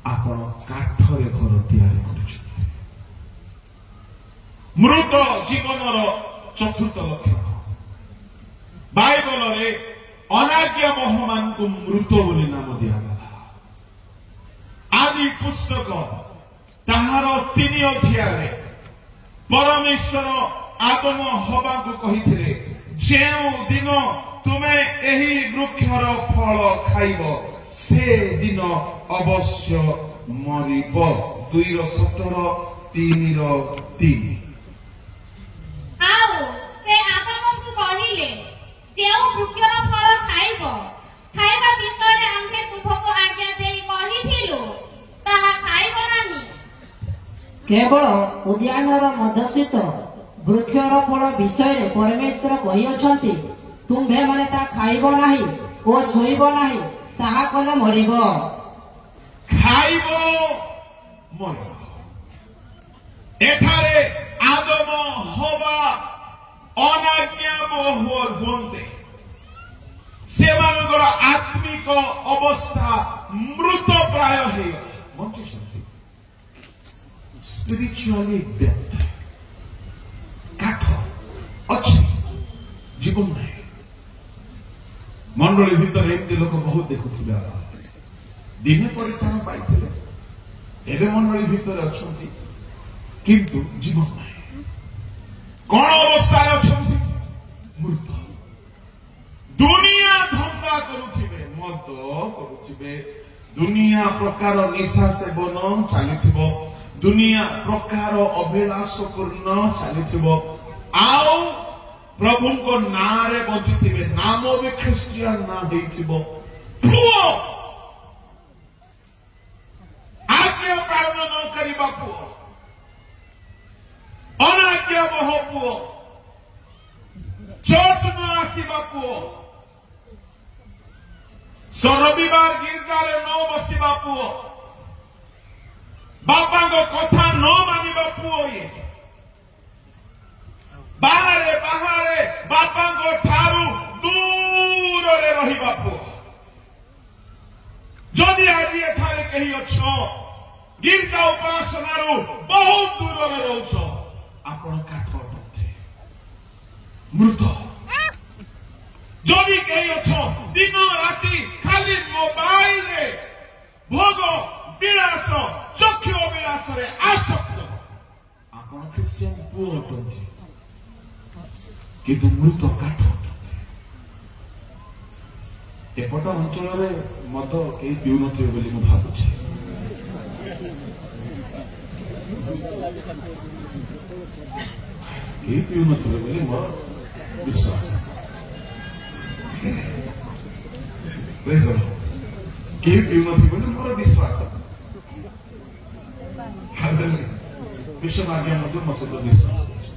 आपण काठरे घर तैयारी करिछि। मृत जीवन चतुर्थ लक्षण बाइबल रे अनाज्ञा मोहमान को मृत बोली नाम दिया आदि पुस्तक ताहार 3 अध्याय परमेश्वर आदम हवा को कही जेउ दिन तुमे एही वृक्षर फल खाइब से दिन अवश्य मरिब 2:17-3 आओ से आदम को कहिले जेउ वृक्षर फल खाइब खाइबा विषय रे आम्हे तुमको आज्ञा देई कहिथिलु ताहा खाइब नानी केवल उद्यानर मध्यस्थित वृक्षर फल विषय रे परमेश्वर कहि अछंती तुम्भे माने ता खाइब नाही ओ छोइब नाही ताहा कले मरिब खाइब मरिब। एठारे आदम हवा अनाज्ञा हुए सेमानकर आत्मिक अवस्था मृत प्राय है स्पिरिचुअली डेथ काठ अच्छी जीवन नहीं मंडली भितर एमती लोक बहुत देखुथिबा दिने परित्राण पाइथिले ଏବେ ମଣ୍ଡଳୀ ଭିତରେ ଅଛନ୍ତି କିନ୍ତୁ ଜୀବନ ନାହିଁ। କଣ ଅବସ୍ଥାରେ ଅଛନ୍ତି? ମୃତ। ଦୁନିଆ ଧନ୍ଦା କରୁଥିବେ, ମଦ କରୁଥିବେ, ଦୁନିଆ ପ୍ରକାର ନିଶା ସେବନ ଚାଲିଥିବ, ଦୁନିଆ ପ୍ରକାର ଅଭିଳାଷ ପୂର୍ଣ୍ଣ ଚାଲିଥିବ, ଆଉ ପ୍ରଭୁଙ୍କ ନାଁରେ ବଞ୍ଚିଥିବେ, ନାମ ବି ଖ୍ରୀଷ୍ଟିଆନ ନାଁ ହେଇଥିବ। ପୁଅ ଆଜ୍ଞା ପାଳନ ନ କରିବା ପୁଅ, ଅନାଜ୍ଞାବହ ପୁଅ, ଚର୍ଚ୍ଚ ନ ଆସିବା ପୁଅ, ରବିବାର ଗିର୍ଜାରେ ନ ବସିବା ପୁଅ, ବାପାଙ୍କ କଥା ନ ମାନିବା ପୁଅ, ଇଏ ବାହାରେ ବାପାଙ୍କ ଠାରୁ ଦୂରରେ ରହିବା ପୁଅ। ଯଦି ଆଜି ଏଠାରେ କେହି ଅଛ ଗିର୍ଜା ଉପାସନାରୁ ବହୁତ ଦୂରରେ ରହୁଛ, ଆପଣ କାଠ ଅଟନ୍ତି, ମୃତ। ଯଦି କେହି ଅଛ ଦିନ ରାତି ଖାଲି ମୋବାଇଲରେ ଭୋଗ ବିଳାସ ଚକ୍ଷୁ ଅଭିଳାଷରେ ଆସକ୍ତ, ଆପଣ ଖ୍ରୀଷ୍ଟିଆନ ପୁଅ ଅଟନ୍ତି କିନ୍ତୁ ମୃତ କାଠ ଅଟନ୍ତି। ଏପଟ ଅଞ୍ଚଳରେ ମଦ କେହି ପିଉନଥିବେ ବୋଲି ମୁଁ ଭାବୁଛି। କେହି ପିଉନଥିବେ ବୋଲି ମୋର ବିଶ୍ୱାସ। କେହି ପିଉନଥିବେ ବୋଲି ମୋର ବିଶ୍ୱାସ। ବିଶ୍ୱ ଆଜ୍ଞା ମଧ୍ୟ ମୋ ସହିତ ବିଶ୍ୱାସ କରୁଛି।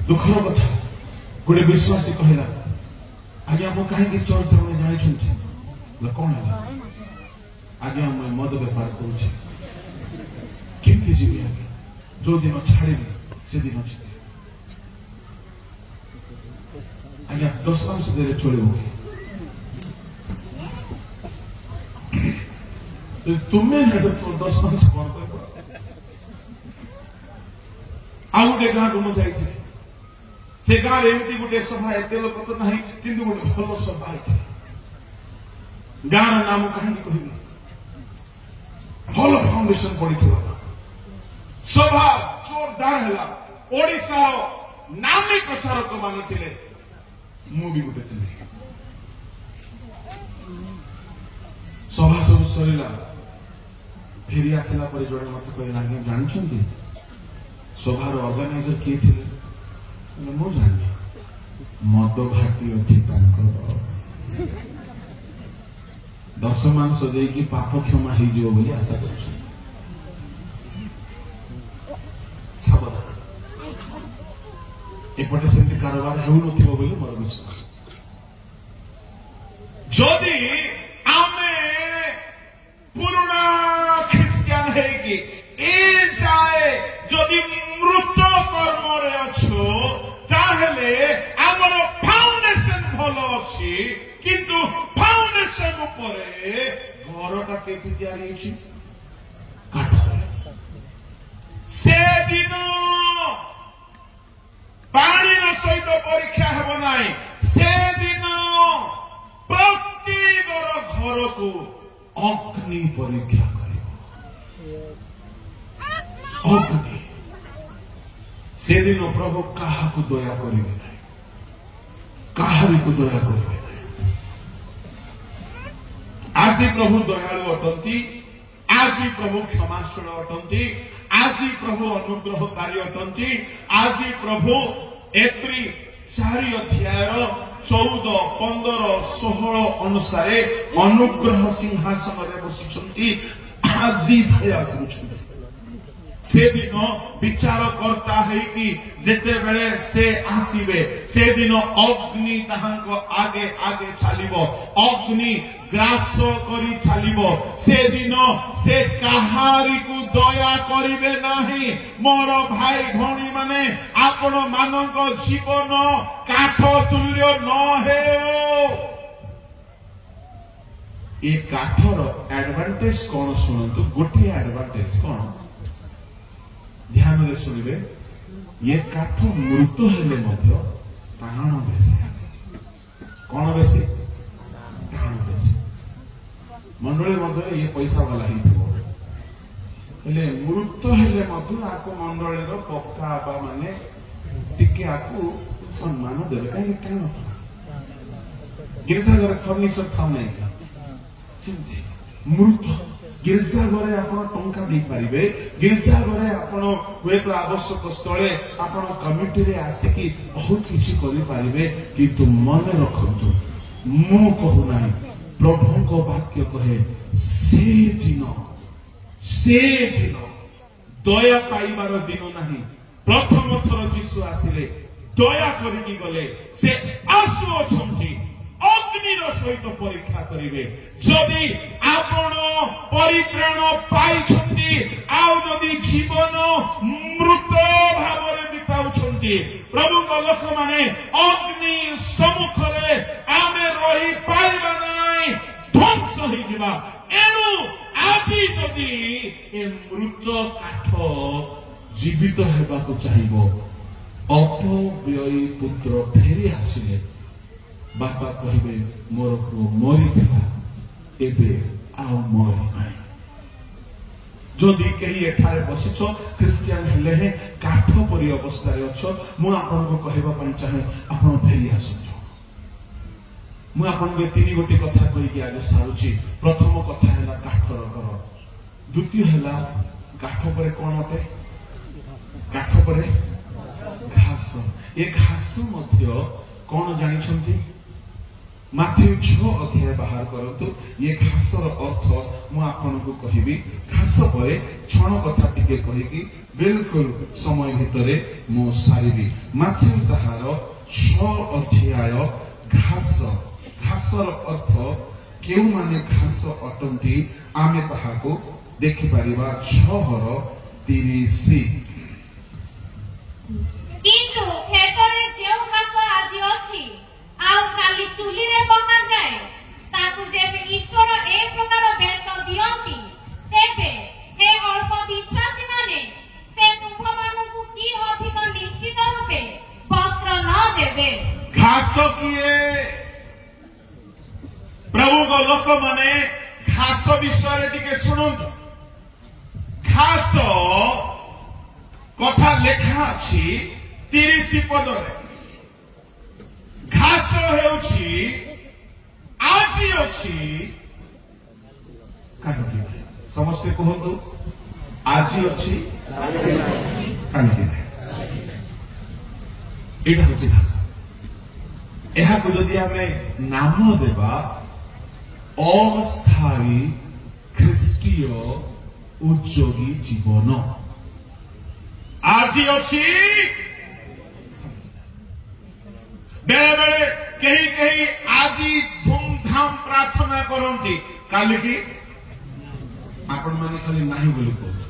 ଦୁଃଖର କଥା, ଗୋଟେ ବିଶ୍ୱାସୀ କହିଲା, ଆଜ୍ଞା ମୁଁ କାହିଁକି ଚର୍ଚ୍ଚ ଯାଉନି ଜାଣିଛନ୍ତି? କଣ ହେଲା? ଆଜ୍ଞା ମୁଁ ମଦ ବେପାର କରୁଛି, କେମିତି ଯିବି? ଆଜ୍ଞା ଯୋଉ ଦିନ ଛାଡ଼ିବି ସେଦିନ ଯିବି। ଆଜ୍ଞା ଦଶମାଂଶ ଦେଲେ ଚଳିବ କି? ତୁମେ ଦଶମାଂଶ କଣ କରିବ? ଆଉ ଗୋଟେ ଗାଁକୁ ମୁଁ ଯାଇଥିଲି, ସେ ଗାଁରେ ଏମିତି ଗୋଟେ ସଭା, ଏତେ ଲୋକ ତ ନାହିଁ କିନ୍ତୁ ଗୋଟେ ଭଲ ସଭା ହେଇଥିଲା। ଗାଁର ନାମ କାହିଁକି କହିବି? ଭଲ ଫାଉଣ୍ଡେସନ ପଡିଥିଲା, ସଭା ଜୋରଦାର ହେଲା, ଓଡିଶାର ନାମୀ ପ୍ରଚାରକ ମାନେ ଥିଲେ, ମୁଁ ବି ଗୋଟେ ଥିଲି। ସଭା ସବୁ ସରିଲା, ଫେରି ଆସିଲା ପରେ ଜଣେ ମତେ କହିଲା, ଆଜ୍ଞା ଜାଣିଛନ୍ତି ସଭାର ଅର୍ଗାନାଇଜର କିଏ ଥିଲେ? ମୁଁ ଜାଣିନି, ମଦ ଭାଟି ଅଛି ତାଙ୍କର, ଦଶମାଂଶ ଦେଇକି ପାପ କ୍ଷମା ହେଇଯିବ ବୋଲି ଆଶା କରୁଛନ୍ତି। ସାବଧାନ, ଏପଟେ ସେମିତି କାରବାର ହେଉନଥିବ ବୋଲି ମୋର ବିଶ୍ୱାସ। ଯଦି ଆମେ ପୁରୁଣା ଖ୍ରୀଷ୍ଟିଆନ ହେଇକି ଏ ଯାଏ ଯଦି ମୃତ କର୍ମରେ ଅଛୁ, ତାହେଲେ ଆମର ଫାଉଣ୍ଡେସନ ଭଲ ଅଛି, କିନ୍ତୁ ଫାଉଣ୍ଡେସନ ଉପରେ ଘରଟା କେମିତି ତିଆରି ହେଇଛି? କାଠରେ। ସେଦିନ ପାଣିର ସହିତ ପରୀକ୍ଷା ହେବ ନାହିଁ, ସେଦିନ ପ୍ରତି ଘରକୁ ଅଗ୍ନି ପରୀକ୍ଷା କରିବ। ଅଗ୍ନି। ସେଦିନ ପ୍ରଭୁ କାହାକୁ ଦୟା କରିବେ ନାହିଁ, କାହାରିକୁ ଦୟା କରିବେ ନାହିଁ। ଆଜି ପ୍ରଭୁ ଦୟାଳୁ ଅଟନ୍ତି, ଆଜି ପ୍ରଭୁ କ୍ଷମାଶୀଳ ଅଟନ୍ତି, ଆଜି ପ୍ରଭୁ ଅନୁଗ୍ରହକାରୀ ଅଟନ୍ତି। ଆଜି ପ୍ରଭୁ ଏପ୍ରିଲ 4 ଅଧ୍ୟାୟର 14, 15, 16 ଅନୁସାରେ ଅନୁଗ୍ରହ ସିଂହାସନରେ ବସିଛନ୍ତି, ଆଜି ଦୟା କରୁଛନ୍ତି। ସେଦିନ ବିଚାରକର୍ତ୍ତା ହେଇକି ଯେତେବେଳେ ସେ ଆସିବେ, ସେଦିନ ଅଗ୍ନି ତାହାଙ୍କ ଆଗେ ଆଗେ ଚାଲିବ, ଅଗ୍ନି ଗ୍ରାସ କରି ଚାଲିବ। ସେଦିନ ସେ କାହାରିକୁ ଦୟା କରିବେ ନାହିଁ। ମୋର ଭାଇ ଭଉଣୀ ମାନେ, ଆପଣ ମାନଙ୍କ ଜୀବନ କାଠ ତୁଲ୍ୟ ନ ହେଉ। ଏ କାଠର ଆଡଭାଣ୍ଟେଜ କଣ ଶୁଣନ୍ତୁ। ଗୋଟିଏ ଆଡଭାଣ୍ଟେଜ କଣ, ଧ୍ୟାନରେ ଶୁଣିବେ, ଏ କାଠ ମୃତ ହେଲେ ମଧ୍ୟ ପ୍ରାଣ ବେଶୀ। କଣ ବେଶୀ? मंडली मध्य ये पैसा वाला ही हेले मृत हेले आपको मंडली पक्का आबा माने टिके आपको सम्मान देवे कहीं क्या गिरजा घर फर्निचर था नहीं मृत गिरजा घरे आपण टंका दे पारिबे गिरजा घरे आपण हुए तो आवश्यक स्थले आपण कमिटी रे आसिकी बहुत किछि करि पारिबे किंतु मन रखंतु मु कहू नाही प्रभु को वाक्य कहे से दिन दया पाइबार दिन नाही प्रथम थर जीसु आसिले दया करिकी गले से आसु अछंती अग्निर सहित परीक्षा करिवे जदि आपण परित्राण पाइछंती आउ जदि जीवन मृत भावरे बिताउछंती प्रभु को लोक माने अग्नि सम्मुखरे आमे रही पाइबा नाही ध्वंस होई जिबा एनु आजि जदि ए मृत काठ जीवित हेबाकु चाहिबो अपव्ययी पुत्र फेरी आसिले बापा कहे मोर पुओ मरी एबे आओ मरी ना जदि कहीं एठारे बसिछ क्रिश्चियन हेले हे काठ परी अवस्था अच्छ मु आपनको कहबा पई चाहे आपण फेरी आसुछ मु आपनको तीन गोटी कथा कहि के आज सारुची प्रथम कथा हैला काठर घर द्वितीय हैला काठ परे कोन अटे काठ परे घास ए घास मध्य कोन जानि छंती माथ्यू 6 अध्याय बाहर करतु ये घासर अर्थ मु आपनको कहिबी घास परे क्षण कथा टिके कहिकी बिल्कुल समय भितरे मु सारिबी माथ्यू ताहार 6 अध्याय घासर अर्थ केउ माने घास अटंती आमे ताहाको देखि परिबा 6:30 किंतु खेतरे जेउ घास आदि अछि आउ खाली चुली रे पका जाए ताकू जेबे ईश्वर एक प्रकार बेस दियंती तेबे हे अल्प विश्वासी माने से तुम मानकु की अधिक निश्चित रूपे वस्त्र न देबे घास किए प्रभु को लोक माने घास विषय टिके सुनंतु घास कथा लेखा अछि 30 पदरे घास हेउछि आजी अछि कांडी समस्ते कहंतु आजी अछि कांडी एटा होछि घास एहा को जदि हमें नाम देबा अस्थायी ख्रीष्टीय उद्योगी जीवन आजी अछि बेले बेले कहीं कहीं आजी धूमधाम प्रार्थना करती काली की आपण माने खाली नहीं बोली कहते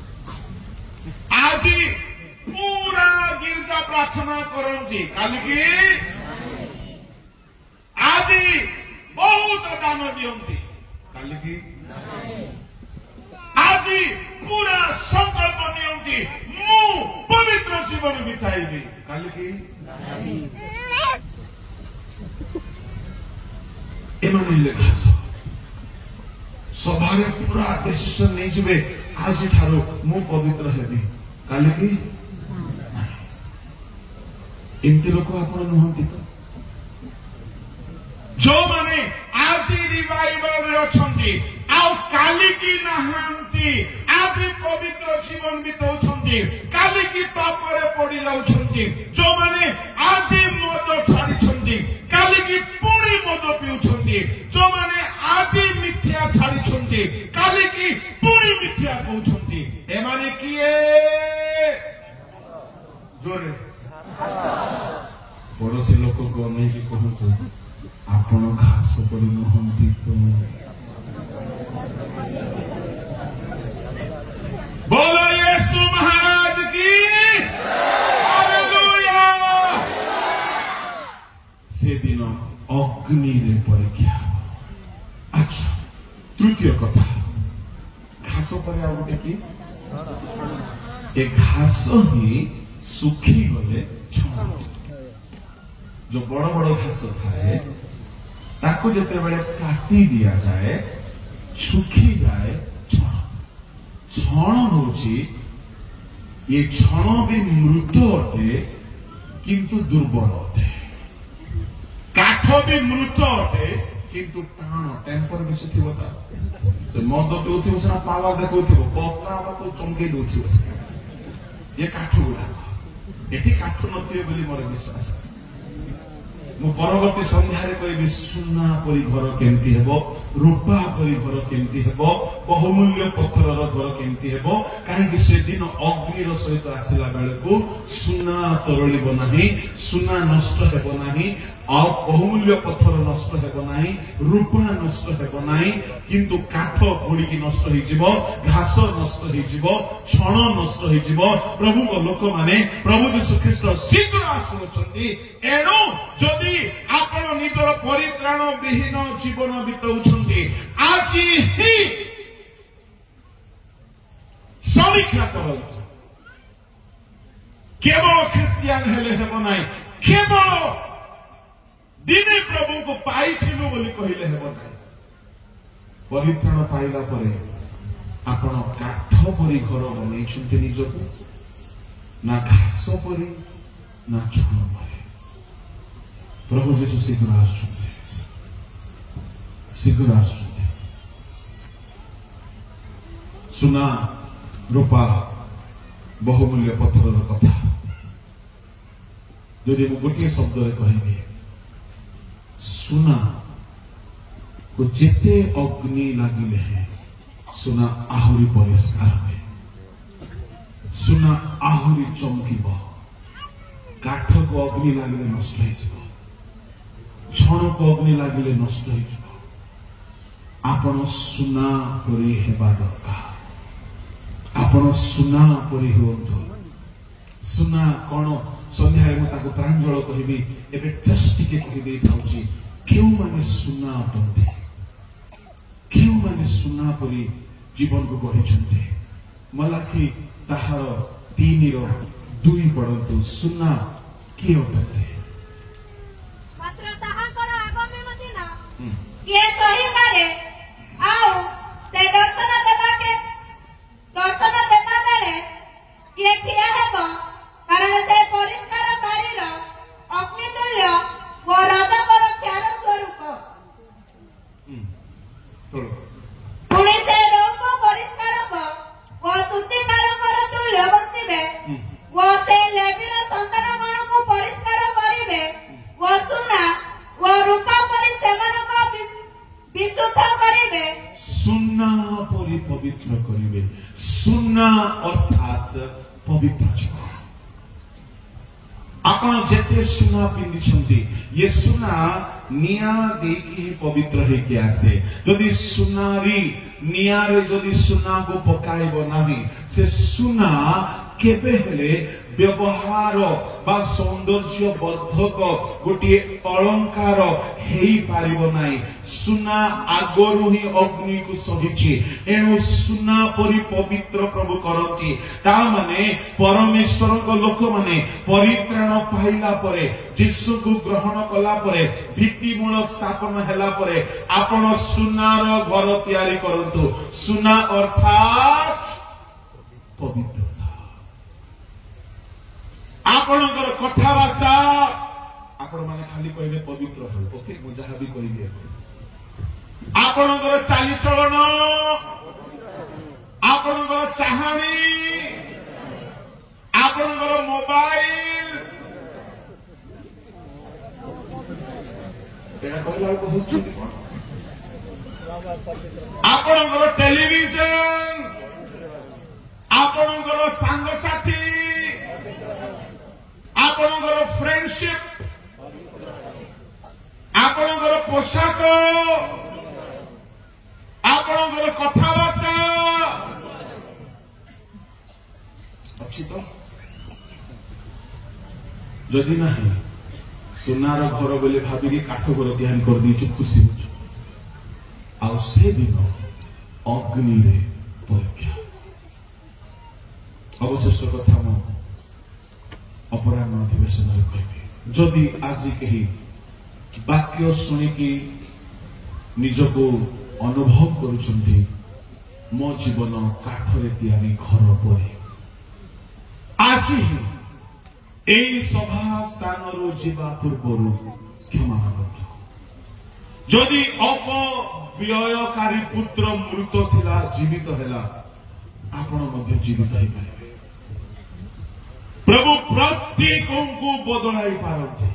आजी पूरा गिरजा प्रार्थना करती काली की आजी बहुत दान दियंती काली की आजी पूरा संकल्प नियंती मु पवित्र जीवन बिताइबी काली की एमाने घास सभारे पूरा डिसीजन नहीं जिबे आज ठारो मु पवित्र हेबी काली की एमती लोक आपण नहंती तो जो माने आज रिवाइवल रे अछंती आउ काली की नहंती आज पवित्र जीवन बिताउछंती काली की पाप रे पड़ी लाउछंती जो माने आज मद छाड़ी काली की पुणी मद पिउछंती जो माने आज मिथ्या छाड़ी काली की पुणी मिथ्या कहउछंती ए माने किए जोरे पड़ोसी लोक को नहीं कि कहंतु आपण घास पड़ी नहंती तो बोलो यीशु महाराज की हालेलुया से दिन अग्नि रे परीक्षा अच्छा तृतीय कथा घास पर आ गोटे की ए घास ही सुखी गले छण जो बड़ बड़ घास थाए ताको जते बेले काटी दिया जाए ଶୁଖିଯାଏ ଛଣ। ଛଣ ହଉଛି ଏ ଛଣ ବି ମୃତ ଅଟେ କିନ୍ତୁ ଦୁର୍ବଳ ଅଟେ। କାଠ ବି ମୃତ ଅଟେ କିନ୍ତୁ ଟାଣ ଟେମ୍ପର ବେଶୀ ଥିବ ତାର। ସେ ମଦ ପିଉଥିବ ସେଟା ପାୱାର ଦେଖଉଥିବ, ପକା ଚମକେଇ ଦଉଥିବ। ଏ କାଠ ଗୁଡାକ ଏଠି କାଠ ନଥିବେ ବୋଲି ମୋର ବିଶ୍ୱାସ। ମୁଁ ପରବର୍ତ୍ତୀ ସନ୍ଧ୍ୟାରେ କହିବି ସୁନା ପରି ଘର କେମିତି ହେବ, ରୂପା ପରି ଘର କେମିତି ହେବ, ବହୁମୂଲ୍ୟ ପଥରର ଘର କେମିତି ହେବ। କାହିଁକି ସେଦିନ ଅଗ୍ନିର ସହିତ ଆସିଲା ବେଳକୁ ସୁନା ତରଳିବ ନାହିଁ, ସୁନା ନଷ୍ଟ ହେବ ନାହିଁ, ଆଉ ବହୁମୂଲ୍ୟ ପଥର ନଷ୍ଟ ହେବ ନାହିଁ, ରୂପା ନଷ୍ଟ ହେବ ନାହିଁ, କିନ୍ତୁ କାଠ ପୋଡିକି ନଷ୍ଟ ହେଇଯିବ, ଘାସ ନଷ୍ଟ ହେଇଯିବ, ଛଣ ନଷ୍ଟ ହେଇଯିବ। ପ୍ରଭୁଙ୍କ ଲୋକମାନେ ପ୍ରଭୁ ଯୀଶୁଖ୍ରୀଷ୍ଟ ଶୀଘ୍ର ଆସୁଅଛନ୍ତି। ଏଣୁ ଯଦି ଆପଣ ନିଜର ପରିତ୍ରାଣ ବିହୀନ ଜୀବନ ବିତାଉଛନ୍ତି, ଆଜି ହିଁ ସମୀକ୍ଷା କରନ୍ତୁ। କେବଳ ଖ୍ରୀଷ୍ଟିଆନ ହେଲେ ହେବ ନାହିଁ, କେବଳ ଦିନେ ପ୍ରଭୁଙ୍କୁ ପାଇଥିଲୁ ବୋଲି କହିଲେ ହେବ ନାହିଁ। ପରିତ୍ରାଣ ପାଇଲା ପରେ ଆପଣ କାଠ ପରି ଘର ବନେଇଛନ୍ତି ନିଜକୁ, ନା ଘାସ ପରି ନା ଛଣ ପରି। ପ୍ରଭୁ ଯୀଶୁ ଶୀଘ୍ର ଆସୁଛନ୍ତି, ଶୀଘ୍ର ଆସୁଛନ୍ତି। ସୁନା ରୂପା ବହୁମୂଲ୍ୟ ପଥରର କଥା ଯଦି ମୁଁ ଗୋଟିଏ ଶବ୍ଦରେ କହିବି, ସୁନା को जेते अग्नि लगिले सुना आहुरी परिष्कार हुए, सुना आहुरी चमकिब। काठ को अग्नि लगिले नष्ट हो, छण को अग्नि लगिले नष्ट हो। आपण सुना परी हेबा दरकार, आपण सुना परी हुअन्तु। सुना कौन संध्यारे मैं ताको प्रांजल कहबी, एबे टेस्ट टिके कहि देई थाउची। क्यों माने सुना अटंती, क्यों माने सुना परी जीवन को गढ़ी। मलाखी ताहार 3:2 पढ़ंतु। सुना किए अटंती, मात्र ताहाकर आगामी दिन किए सही पारे आउ से दर्शन देबा बेले किए ठिया हेबो, कारण से परिष्कार कारीर अग्नितुल्य व राजकर ख्याल स्वरूप। पुणी से लोक परिष्कारक व शुद्धिकारकर तुल्य बसिबे, व से लेवीर संतानगण को परिष्कार करिबे, व सुना व रूपा परि सेमानक विशुद्ध करिबे। सुना परि पवित्र करिबे। सुना अर्थात पवित्र जीवन। आपण जेते सुना पिंधिछंती, ये सुना निया देकी पवित्र हेके आसे। यदि सुनारी नियारे यदि सुना को पकाइबो नाही, से सुना केबे हेले व्यवहार बा सौंदर्य वर्धक गोटे अलंकार हेई पारिबो नाही। सुना आगरु ही अग्नि को सहिछि, एणु सुना परि पवित्र प्रभु करती। ता माने परमेश्वर को लोक माने परित्राण पाइला परे, यीशु को ग्रहण कला परे, भित्तिमूल स्थापन हैला परे आपण सुनार घर तैयारी करंतु। सुना अर्थात पवित्रता। आपणकर कथा भाषा आपण माने खाली कहले पवित्र हो, ओके मु जहा भी कहिबे। आपणकर चाली चलन, आपणकर चाहाणी, आपणकर मोबाइल, एटा कहला को होचुती कोन, आपणकर टेलीविजन, आपणकर संग साथी, आपणकर फ्रेंडशिप, आपणकर पोशाक, आपणकर कथाबार्ता अच्छी तो जदि नहीं सुनार घर बोले भाविकी काठ घर ध्यान कर दी खुशी हो। आ से दिन अग्नि रे परीक्षा। अवशेष कथा मु अपराह्न अधिवेशन कहबी, जदि आज कहीं वाक्य शुणिकी निजको ଅନୁଭବ କରୁଛନ୍ତି ମୋ ଜୀବନ କାଠରେ ତିଆରି ଘର ପରି। ଆଜି এই সভা স্থানରୁ ଯିବା ପୂର୍ବରୁ କ୍ଷମା ମାଗନ୍ତୁ। ଯଦି ଅପବ୍ୟୟକାରୀ ପୁତ୍ର ମୃତ ଥିଲା ଜୀବିତ ହେଲା, ଆପଣ ମଧ୍ୟ ଜୀବିତ ହେଇପାରିବେ। ପ୍ରଭୁ ପ୍ରତ୍ୟେକଙ୍କୁ ବଦଳାଇ ପାରନ୍ତି।